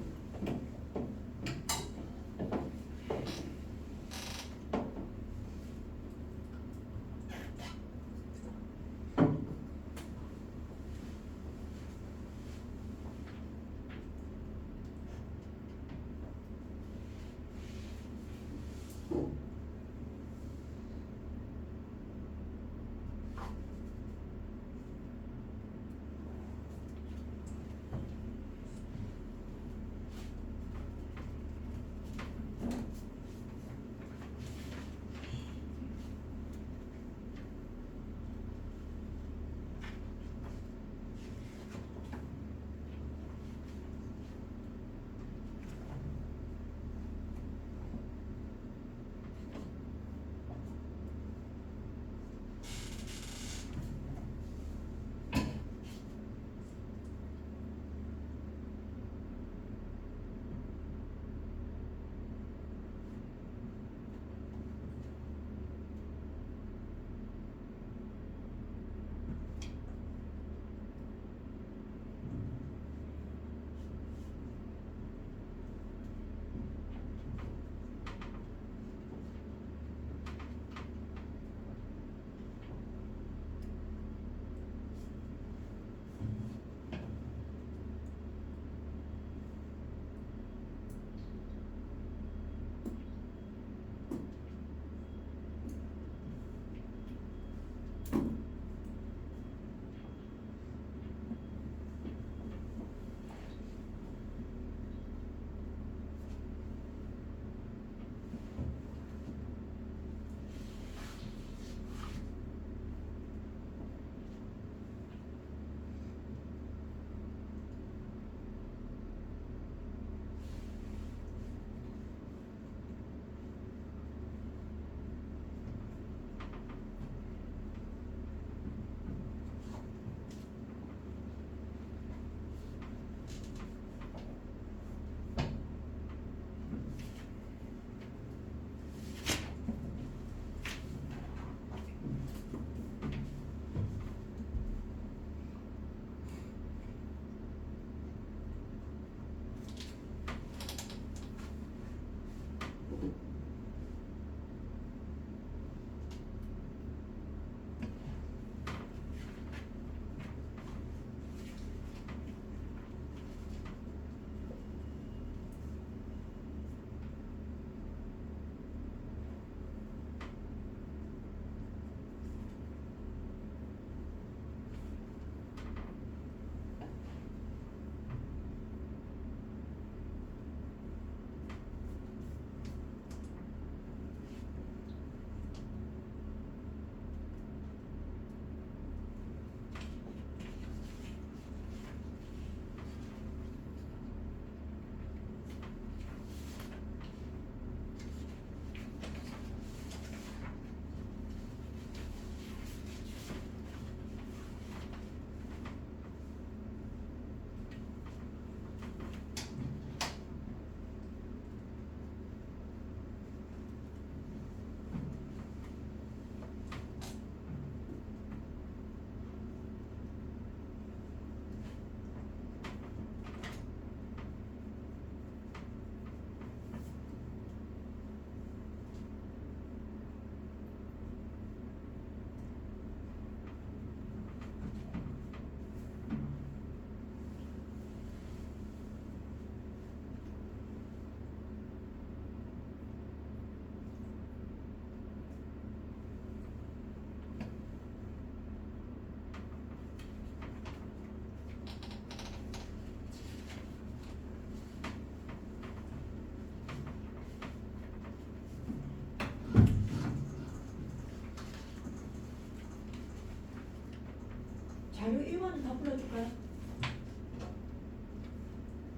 자료 1번은 다 풀어줄까요?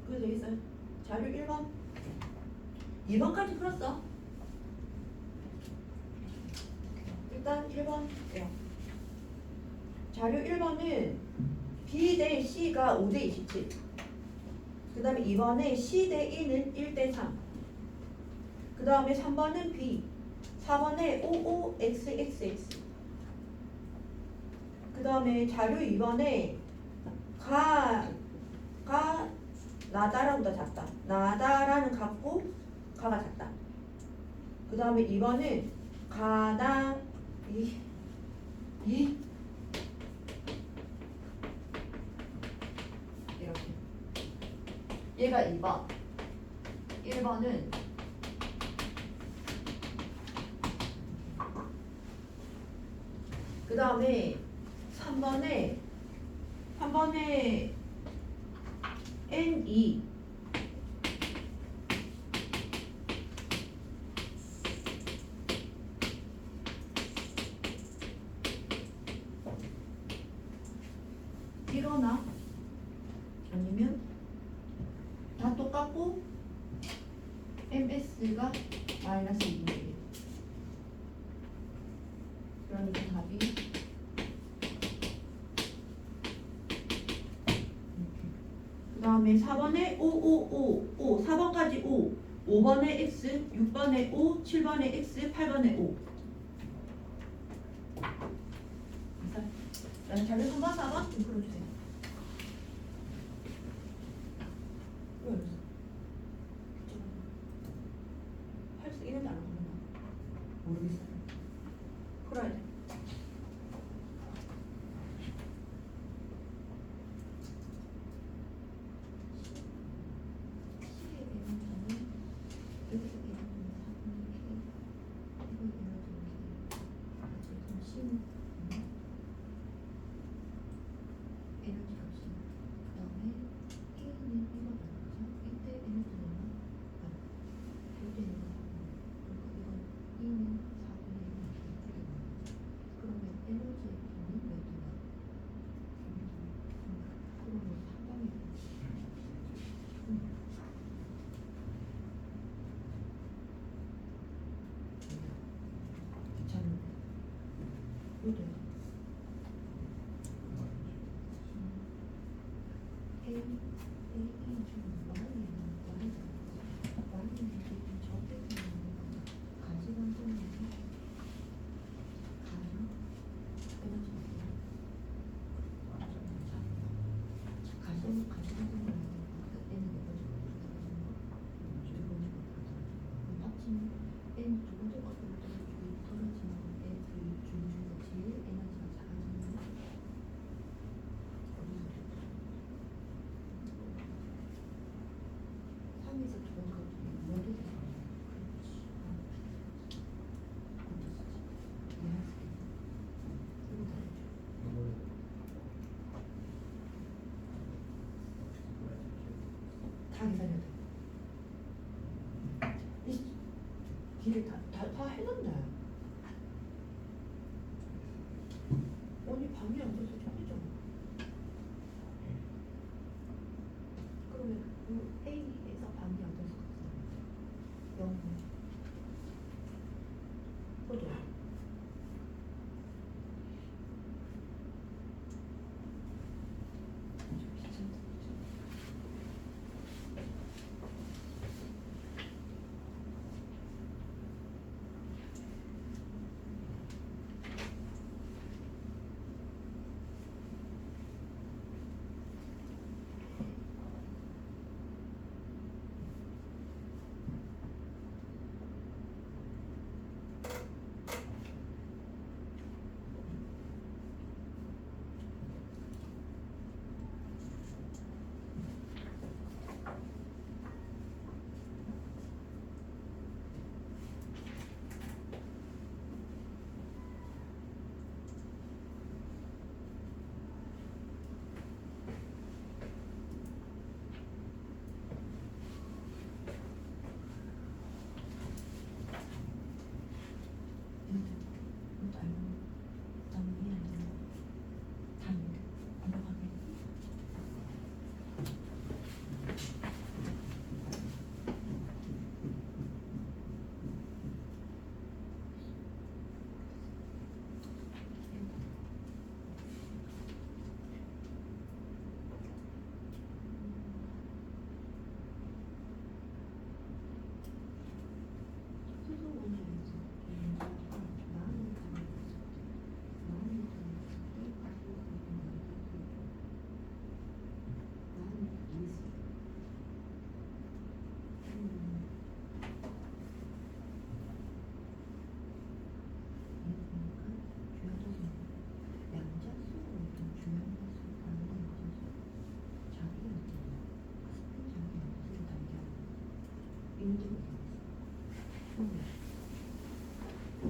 그거 되겠어요? 자료 1번 2번까지 풀었어. 일단 1번 요. 자료 1번은 B 대 C가 5 대 27. 그 다음에 2번에 C 대 E는 1 대 3. 그 다음에 3번은 B. 4번에 OOXXX. 그 다음에 자료 2번에 가가 나다라보다 작다. 나다라는 같고 가가 작다. 그 다음에 2번은 가다 이 이렇게. 얘가 2번. 1번은 그 다음에 3번에 N2 이거나 아니면 다 똑같고 MS가 마이너스 2인데 그러니까 답이 그 다음에 4번에 5 4번까지 5 5번에 X 6번에 5 7번에 X 8번에 5 그다음에 자료 3번 4번 좀 풀어주세요. 할 수 있는지 안 하는 모르겠어요. 풀어야 돼. 다 계산해야 돼. 이 길을 다 해놨네. 언니 방이 안 돼서 쫄리잖아. 그러면 A에서 방이 안 돼서 갔어. 0. 그죠?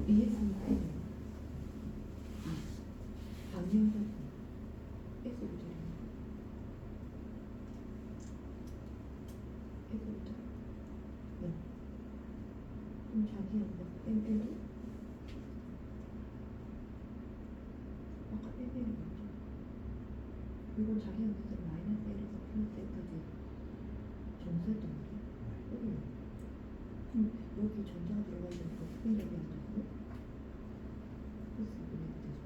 ES는 방향은 X부터 X부터 네. 그럼 자기 연속 ML도 아까 ML이 뭐죠? 이건 자기 연속은 마이너스 L에서 플러스 L까지 정수했던 거죠? 그럼 여기 전자가 들어가 있는 거 스피드이 안 되고 플러스 L이 되죠.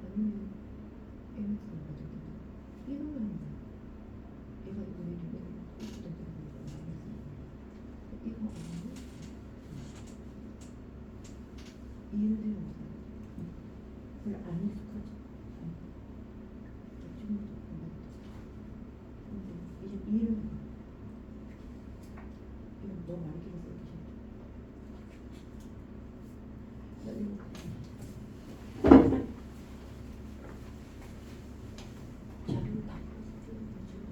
아니면 MX가 가져간다. 이거는 얘가 이번에 리베를 이거보다 들어가니까 마이너스 이거 아니고 이해돼요? 별로 안 익숙하지? 지금부터 보면 근데 이제 이해는 돼. 이건 너무 많이 길어서 이렇게 자, 이거 자료 다 풀어서 이건 지금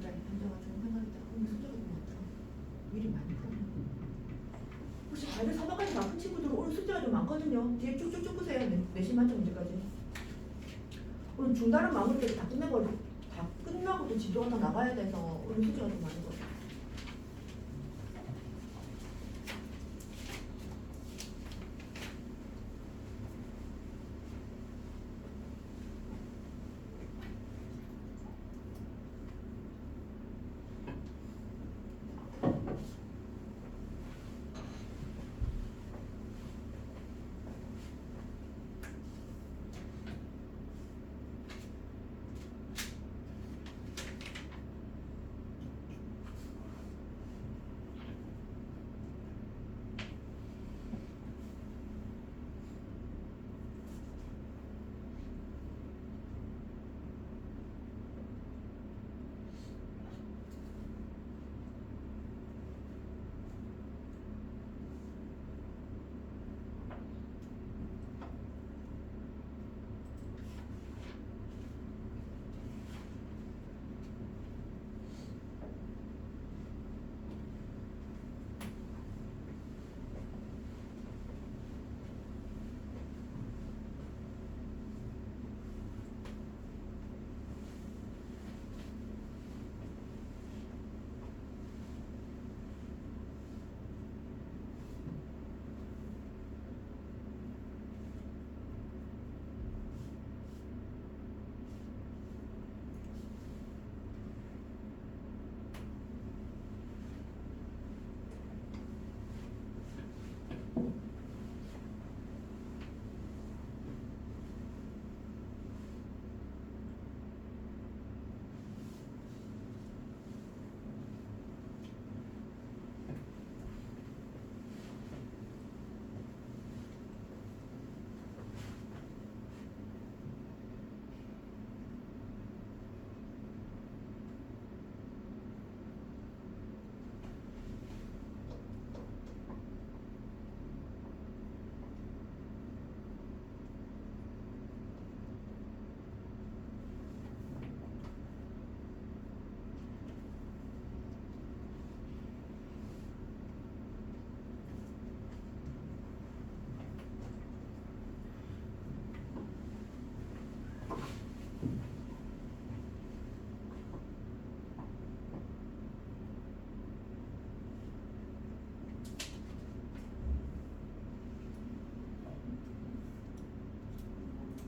그래, 현정아 좋은 생각이다. 오늘 숙제가 너무 많더라. 미리 많이 풀어놔. 혹시 과외 3학까지 맡은 친구들은 오늘 숙제가 좀 많거든요. 뒤에 쭉쭉쭉 보세요. 내신 만점 문제까지. 오늘 중단은 마무리까지 다 끝내고 다 끝나고 또 지도 하나 나가야 돼서 오늘 숙제가 좀 많은 거예요.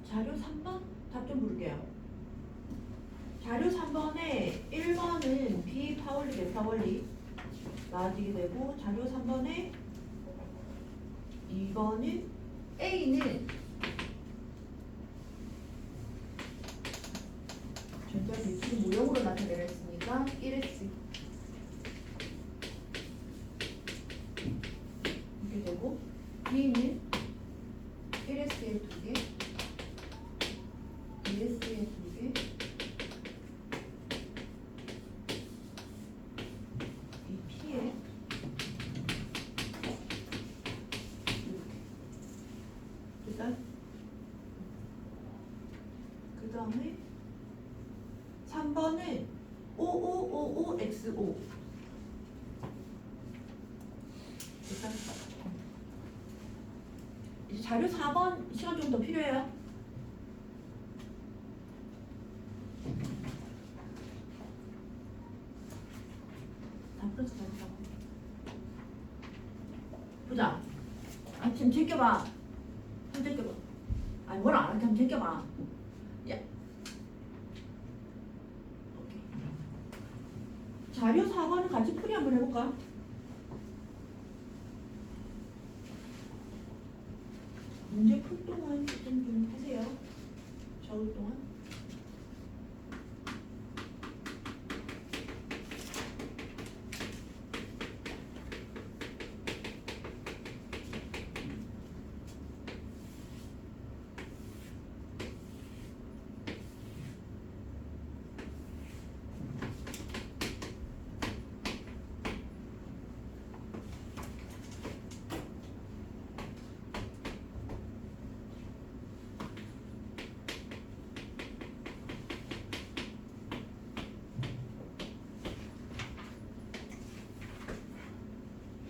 자료 3번 답 좀 볼게요. 자료 3번에 1번은 B 파울리 대 파울리 나아지게 되고 자료 3번에 2번은 A는 전자 대칭 모형으로 나타내렸으니까 1S 이렇게 되고 B는 1S에 2개 2S에 2개 이 P에 자료 4번 시간 좀 더 필요해요? 다 풀었어, 다 풀었어. 보자. 아, 지금 제껴봐. 좀 제껴봐. 아니, 뭐라 안 할게. 한번 제껴봐. 야. 오케이. 자료 4번은 같이 풀이 한번 해볼까? 문제 풀 동안 좀 하세요. 적을 동안.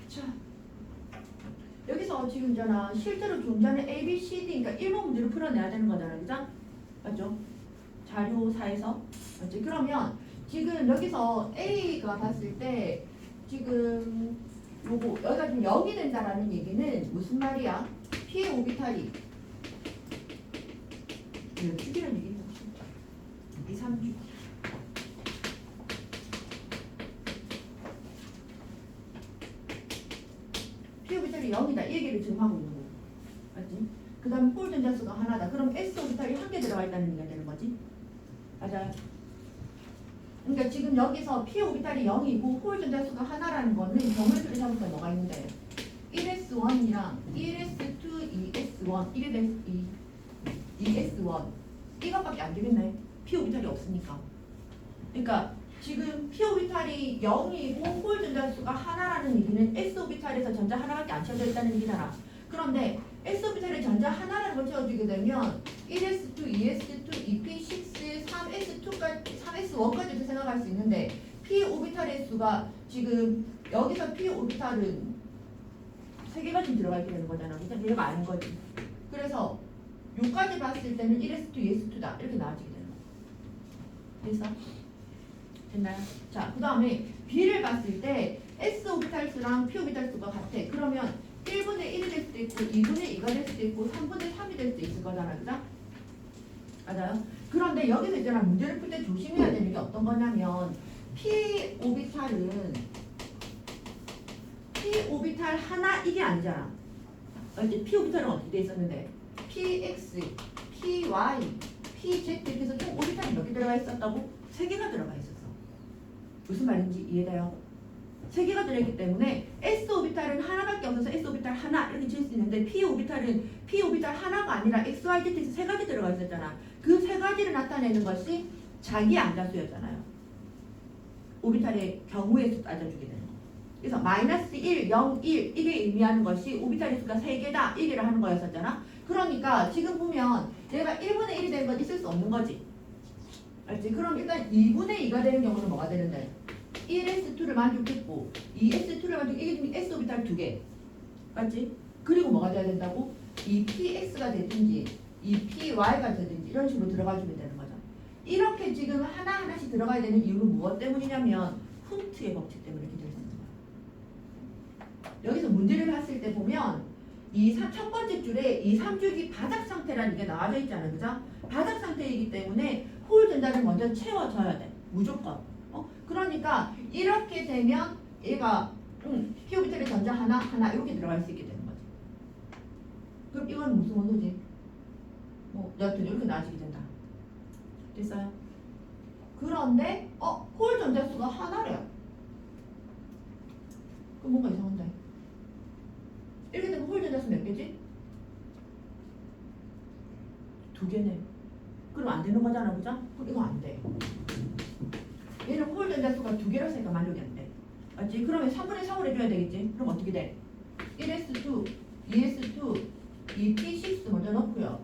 자, 여기서 지금 있잖아. 실제로 좀 전에 A, B, C, D, 그러니까 1번 문제를 풀어내야 되는 거잖아. 그죠? 맞죠? 자료사에서. 맞지? 그러면 지금 여기서 A가 봤을 때 지금 요거 여기가 좀 0이 된다라는 얘기는 무슨 말이야? P의 오비탈이 이거 축이라는 얘기는 2, 3주 P 오비탈이 0이다 이 얘기를 지금 하고 있는 거야. 맞지? 그 다음 홀 전자수가 하나다. 그럼 S 오비탈이 한 개 들어가 있다는 얘기가 되는 거지. 맞아요. 그러니까 지금 여기서 P 오비탈이 0이고 홀 전자수가 하나라는 거는 경우의 수부터 뭐가 있는데 1s1이랑 1s2, 2s1, 2s1 이것밖에 안 되겠네. P 오비탈이 없으니까. 그러니까 지금 P 오비탈이 0이고 홀 전자수가 하나라는 얘기는 S 오비탈에서 전자 하나밖에 안 채워져 있다는 얘기잖아. 그런데 S 오비탈에 전자 하나라는 걸 채워주게 되면 1s2, 2s2, 2p6, 3s2까지 3s1까지도 생각할 수 있는데 P 오비탈의 수가 지금 여기서 P 오비탈은 3개가 좀 들어가 있게 되는 거잖아. 그냥 얘가 아닌 거지. 그래서 요까지 봤을 때는 1s2, 2s2다 이렇게 나와지게 되는 거야. 됐어? 됐나요? 자, 그 다음에 B를 봤을 때 S 오비탈 수랑 P 오비탈 수가 같아. 그러면 1분의 1이 될 수도 있고 2분의 2가 될 수도 있고 3분의 3이 될 수도 있을 거잖아. 그죠? 맞아요? 그런데 여기서 있잖아. 문제를 풀 때 조심해야 되는 게 어떤 거냐면 P 오비탈은 P 오비탈 하나 이게 아니잖아. 이제 P 오비탈은 어떻게 돼 있었는데 PX, PY, PZ 이렇게 해서 총 오비탈이 몇 개 들어가 있었다고? 3개가 들어가 있었어. 무슨 말인지 이해돼요? 3개가 들어있기 때문에 S 오비탈은 하나밖에 없어서 S 오비탈 하나 이렇게 지을 수 있는데 P 오비탈은 P 오비탈 하나가 아니라 X, Y, Z에서 3가지 들어가 있었잖아. 그 3가지를 나타내는 것이 자기 암자수였잖아요. 오비탈의 경우의 수 따져주게 되는 거. 그래서 마이너스 1, 0, 1 이게 의미하는 것이 오비탈의 수가 3개다 얘기를 하는 거였었잖아. 그러니까 지금 보면 얘가 1분의 1이 되는 건 있을 수 없는 거지. 알지? 그럼 일단 2분의 2가 되는 경우는 뭐가 되는데? 1s2를 만족했고 2s2를 만족 이게 지금 s 오비탈 2개 맞지? 그리고 뭐가 돼야 된다고? 이 px가 되든지 이 py가 되든지 이런 식으로 들어가 주면 되는 거죠. 이렇게 지금 하나하나씩 들어가야 되는 이유는 무엇 때문이냐면 훈트의 법칙 때문에 이렇게 되어 있는 거예요. 여기서 문제를 봤을 때 보면 이 첫 번째 줄에 이 3줄기 바닥 상태라는 게 나와져 있잖아요. 그죠? 바닥 상태이기 때문에 홀 전자를 먼저 채워줘야 돼. 무조건. 그러니까 이렇게 되면 얘가 P 오비탈의 전자 하나 이렇게 들어갈 수 있게 되는 거지. 그럼 이건 무슨 원소지? 여튼 이렇게 나와지게 된다. 됐어요? 그런데 홀 전자수가 하나래요. 그럼 뭔가 이상한데. 이렇게 되면 홀 전자수 몇 개지? 2개네. 그럼 안 되는 거잖아, 그죠? 그럼 이거 안 돼. 얘는 홀 전자수가 2개라서 얘가 만족이 안 돼. 맞지? 그러면 3분의 3을 해줘야 되겠지? 그럼 어떻게 돼? 1s2, 2s2, 2p6 먼저 넣고요.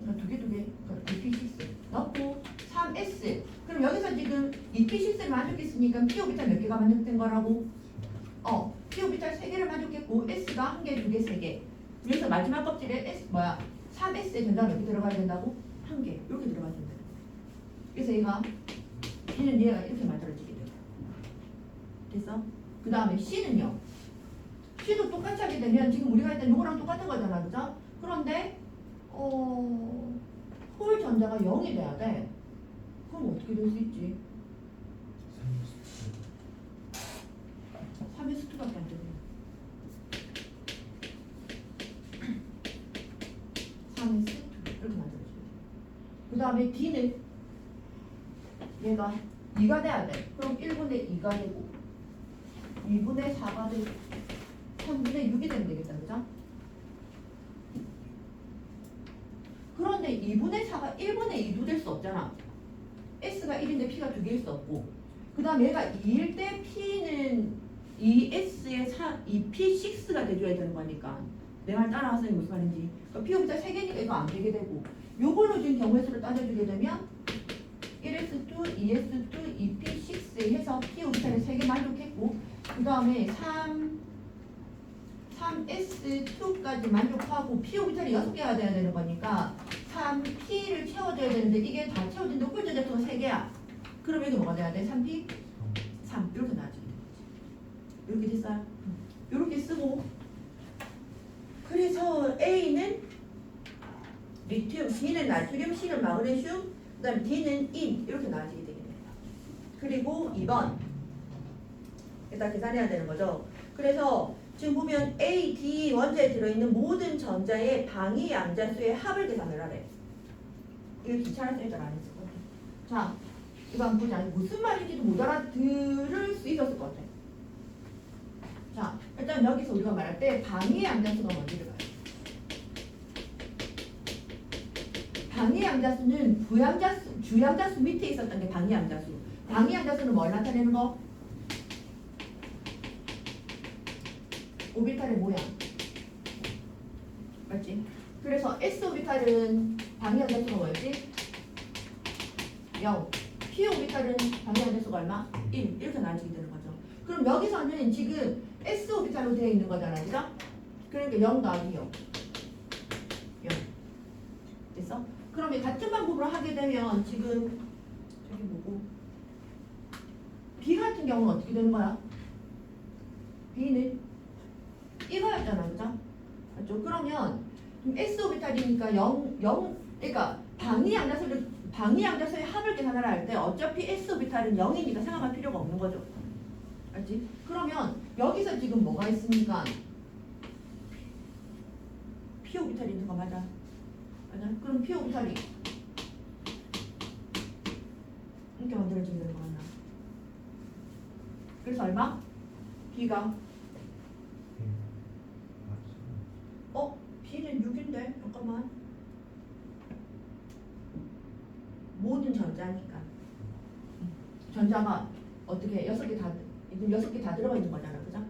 그러니까 2개, 그러니까 2p6 넣고 3s. 그럼 여기서 지금 2p6를 만족했으니까 p 오비탈 몇 개가 만족된 거라고? p 오비탈 3개를 만족했고 s가 1개, 2개, 3개. 그래서 마지막 껍질에 S 3S의 전자가 몇 개 들어가야 된다고? 1개 이렇게 들어가야 된다. 그래서 얘가 B는 얘가 이렇게 만들어지게 돼요. 됐어? 그 다음에 C는요. C도 똑같이 하게 되면 지금 우리가 했던 요거랑 똑같은 거잖아, 그죠? 그런데 홀 전자가 0이 돼야 돼. 그럼 어떻게 될 수 있지? 3S 2밖에 안 되네. 3S 2 이렇게 만들어지게 돼. 그 다음에 D는 얘가 2가 돼야 돼. 그럼 1분의 2가 되고 2분의 4가 되고 3분의 6이 되면 되겠다, 그죠? 그런데 2분의 4가 1분의 2도 될 수 없잖아. S가 1인데 P가 2개일 수 없고, 그 다음에 얘가 2일 때 P는 2S의 2P6가 돼줘야 되는 거니까 내 말 따라하세요. 무슨 말인지. 그러니까 P 오비타 3개니까 이거 안 되게 되고, 요걸로 지금 경우의 수를 따져주게 되면 1S2, 2S2, 2P6 해서 P 오비타를 3개 만족했고, 그 다음에 3S2까지 만족하고 P 오비탈이 6개가 돼야 되는 거니까 3P를 채워줘야 되는데 이게 다 채워진데 홀전자수가 3개야. 그럼 여기 뭐가 돼야 돼? 3P? 3 이렇게 나와지게 되는 거지. 이렇게 됐어요? 이렇게 쓰고, 그래서 A는 리튬, B는 나트륨, C는 마그네슘, 그 다음에 D는 인 이렇게 나와지게 되겠네요. 그리고 2번 일단 계산해야 되는 거죠. 그래서 지금 보면 A, D 원자에 들어있는 모든 전자의 방위 양자수의 합을 계산을 하래. 이거 귀찮아서 일단 안 했을 것 같아. 자, 이거 한번 보자. 무슨 말인지도 못 알아들을 수 있었을 것 같아. 자, 일단 여기서 우리가 말할 때 방위 양자수가 뭔지를 봐요. 방위 양자수는 주양자수 밑에 있었던 게 방위 양자수. 방위 양자수는 뭘 나타내는 거? 오비탈의 모양. 맞지? 그래서 S 오비탈은 방위 양자수가 뭐였지? 0. P 오비탈은 방위 양자수가 얼마? 1. 이렇게 나눠지게 되는 거죠. 그럼 여기서는 지금 S 오비탈로 되어 있는 거잖아요. 그죠? 그러니까 0 더하기 0. 0. 됐어? 그럼 같은 방법으로 하게 되면 지금 저기 뭐고? B 같은 경우는 어떻게 되는 거야? B는 이거였잖아, 그죠? 맞죠? 그러면 S 오비탈이니까 0, 그러니까 방위 양자수의 합을 계산하라 할 때 어차피 S 오비탈은 0이니까 생각할 필요가 없는 거죠. 알지? 그러면 여기서 지금 뭐가 있습니까? P 오비탈이 있는 거 맞아? 맞아? 그럼 P 오비탈이 이렇게 만들어지면 되는 거 맞나? 그래서 얼마? B가 B는 6인데 잠깐만. 모든 전자니까 전자가 어떻게 6개 다 지금 6개 다 들어가 있는 거잖아, 그죠?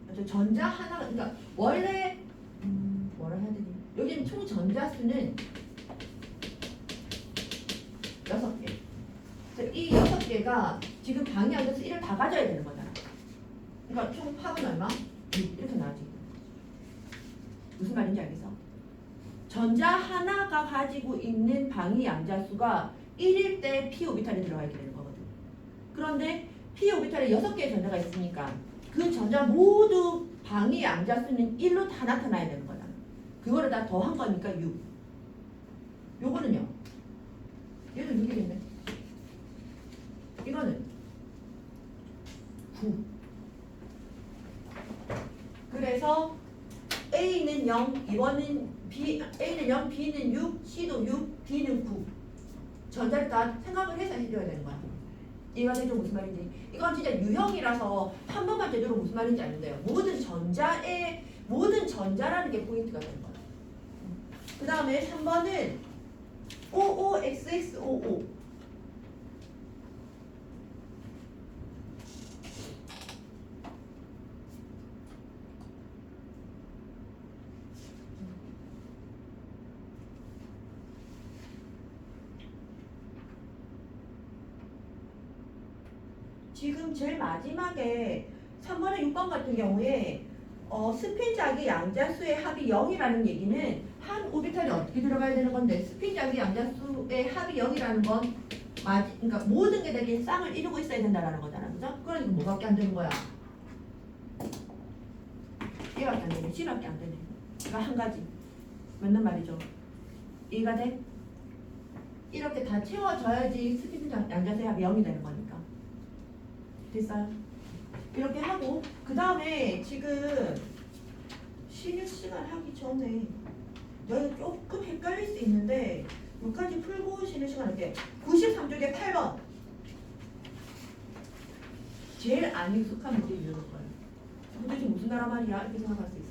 그래서 전자 하나가 그러니까 원래 뭐라 해야 되지? 여기는 총 전자수는 6개. 이 6개가 지금 방위 양자수 1을 다 가져야 되는 거잖아. 그러니까 총 합은 얼마? 6 이렇게 나와지. 무슨 말인지 알겠어? 전자 하나가 가지고 있는 방위 양자수가 1일 때 P 오비탈이 들어가 있게 되는 거거든. 그런데 P 오비탈에 6개의 전자가 있으니까 그 전자 모두 방위 양자수는 1로 다 나타나야 되는 거잖아. 그거를 다 더한 거니까 6. 요거는요. 얘도 6이겠네. 이거는 9. 그래서 A는 0, 이번은 A는 0, B는 6, C도 6, D는 9. 전자를 다 생각을 해서 해줘야 되는 거야. 이해가 되죠? 무슨 말인지. 이건 진짜 유형이라서 한 번만 제대로 무슨 말인지 아는데요. 모든 전자라는 게 포인트가 되는 거야. 그 다음에 3번은 OOXXOO. 지금 제일 마지막에 3번에 6번 같은 경우에 스핀 자기 양자수의 합이 0이라는 얘기는 한 오비탈이 어떻게 들어가야 되는 건데 스핀 자기 양자수의 합이 0이라는 건 그러니까 모든 게 되긴 쌍을 이루고 있어야 된다라는 거잖아, 그죠? 그러니까 뭐밖에 안 되는 거야? A밖에 안 되네, C밖에 안 되네. 그러니까 한 가지 맞는 말이죠. 이해가 돼? 이렇게 다 채워져야지 스핀 양자수의 합이 0이 되는 거니까. 됐어요? 이렇게 하고 그 다음에 지금 쉬는 시간 하기 전에 너희 조금 헷갈릴 수 있는데 여기까지 풀고 쉬는 시간 할게. 93쪽에 8번 제일 안 익숙한 문제 이럴 거예요. 도대체 무슨 나라 말이야? 이렇게 생각할 수 있어.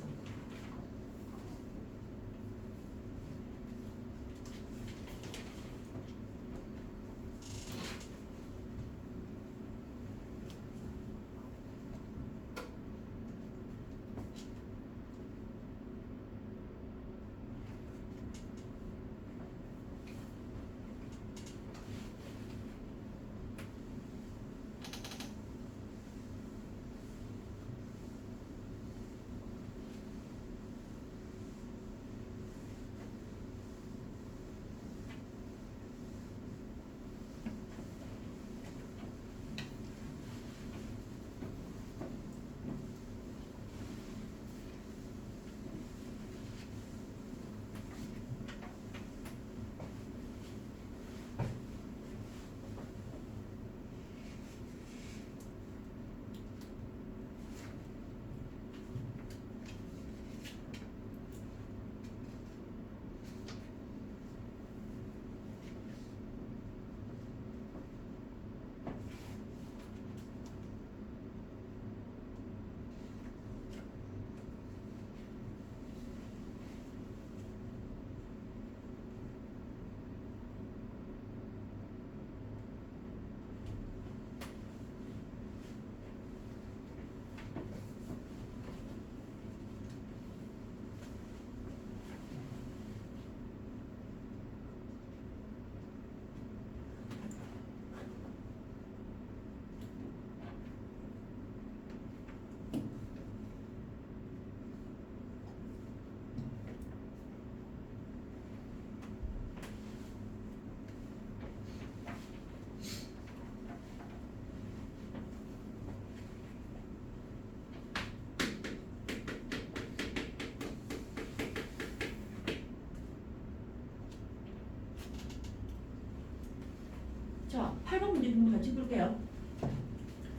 자, 8번 문제 좀 같이 볼게요.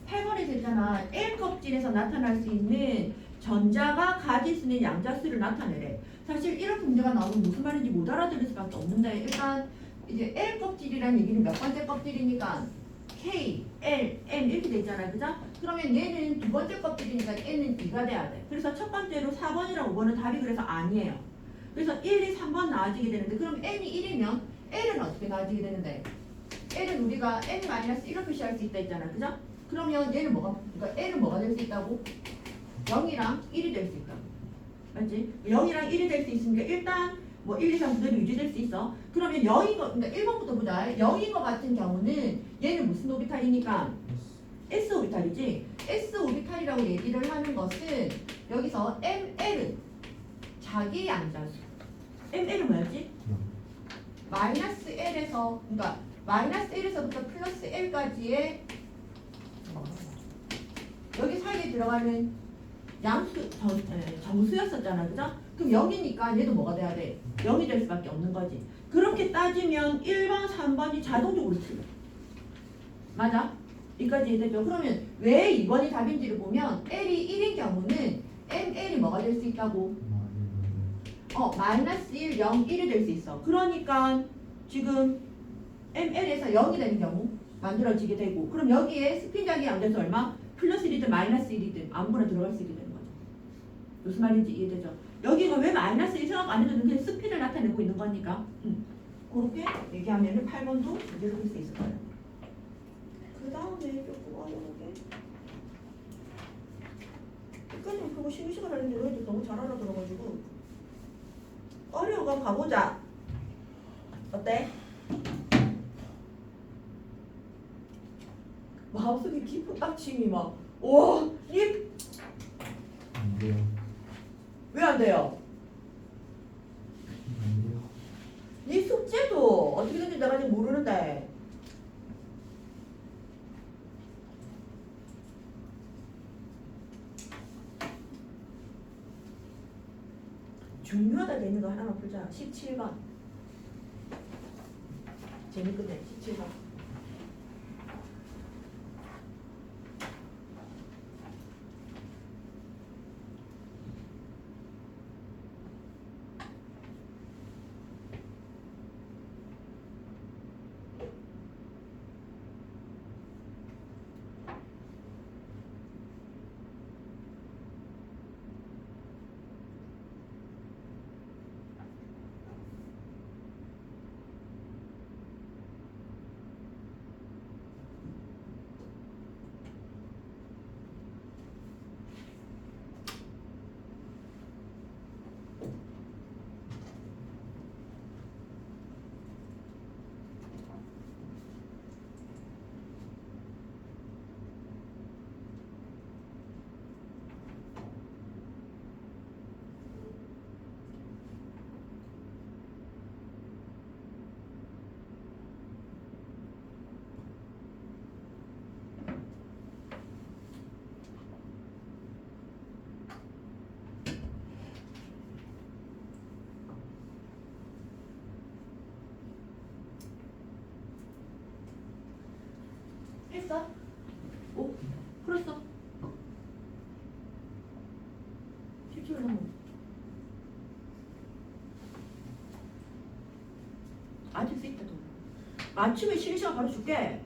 8번에서 있잖아. L 껍질에서 나타날 수 있는 전자가 가질 수 있는 양자수를 나타내래. 사실 이렇게 문제가 나오면 무슨 말인지 못 알아들을 수밖에 없는데 일단 이제 L 껍질이라는 얘기는 몇 번째 껍질이니까 K, L, M 이렇게 돼 있잖아, 그죠? 그러면 얘는 두 번째 껍질이니까 N은 2가 돼야 돼. 그래서 첫 번째로 4번이랑 5번은 답이 그래서 아니에요. 그래서 1, 2, 3번 나와지게 되는데 그럼 N이 1이면 L은 어떻게 나와지게 되는데? L은 우리가 N-1로 표시할 수 있다 했잖아, 그죠? 그러면 얘는 그러니까 L은 뭐가 될 수 있다고? 0이랑 1이 될 수 있다. 맞지? 0이랑 1이 될 수 있으니까 일단 뭐 1, 2, 3 그대로 유지될 수 있어. 그러면 0인 거, 그러니까 1번부터 보자. 0인 거 같은 경우는 얘는 무슨 오비탈이니까? S 오비탈이지. S 오비탈이라고 얘기를 하는 것은 여기서 ML은 자기 양자수. ML은 뭐였지? 마이너스 L에서 그러니까 마이너스 1에서부터 플러스 L까지의 여기 사이에 들어가는 정수였었잖아, 그죠? 그럼 0이니까 얘도 뭐가 돼야 돼? 0이 될 수밖에 없는 거지. 그렇게 따지면 1번, 3번이 자동적으로 틀려. 맞아? 여기까지 이해되죠? 그러면 왜 2번이 답인지를 보면 L이 1인 경우는 ML이 뭐가 될 수 있다고? 마이너스 1, 0, 1이 될 수 있어. 그러니까 지금 ML에서 0이 되는 경우 만들어지게 되고 그럼 여기에 스핀장이 양자수 얼마? 플러스 1이든 마이너스 1이든 아무거나 들어갈 수 있게 되는 거죠. 무슨 말인지 이해되죠? 여기가 왜 마이너스 1 생각 안 해도 그냥 스핀을 나타내고 있는 거니까 그렇게 얘기하면 8번도 문제로 볼 수 있을 거예요. 그 다음에 조금 어려운게 여기까지만 보고 쉬는 시간 하는데 너희들 너무 잘 알아들어가지고 어려워 가보자. 어때? 마음속에 깊은 빡침이 막 우와 이 안 돼요. 안 돼요? 네 숙제도 어떻게 됐는지 내가 아직 모르는데. 중요하다 되는 거 하나만 풀자. 17번. 재밌겠네. 17번. 했어? 오, 풀었어. 17번 한번. 맞을 수 있다, 도. 맞추면 쉬는 시간 바로 줄게.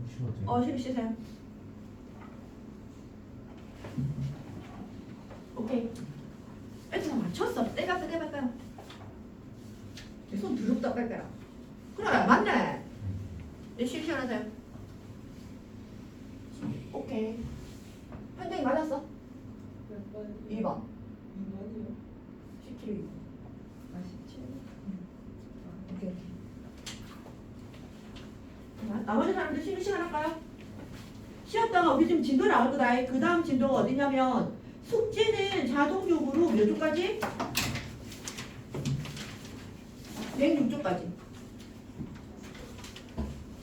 쉬워져. 쉬는 쉬세요. 오케이. 애들 맞췄어. 떼가 빼. 손 더럽다 빼라. 그래, 맞네. 내 쉬는 시간 하세요. 오케이. 현정이 맞았어? 몇 번? 2번. 2번이요? 17. 아 17? 오케이. 자, 나머지 사람들 쉬는 시간 할까요? 쉬었다가 우리 지금 진도 나올 거다. 그 다음 진도가 어디냐면 숙제는 자동적으로 몇 조까지? 106조까지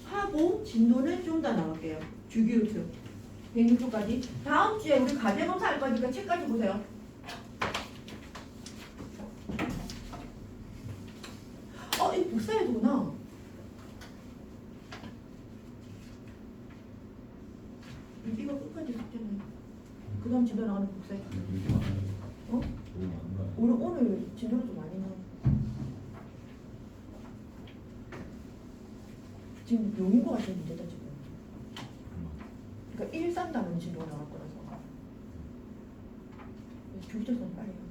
하고 진도는 좀 더 나갈게요. 주기율표 106조까지. 다음 주에 우리 과제검사 할 거니까 책까지 보세요. 이 복사해도구나. 이거 끝까지 숙제네. 그 다음 진도 나가는 복사해. 어? 오늘 진도를 좀 많이 나와. 지금 용인 거 같은 문제다 지금. 그러니까 1, 3단원 진도가 나갈 거라서. 주기적으로 빨리 해.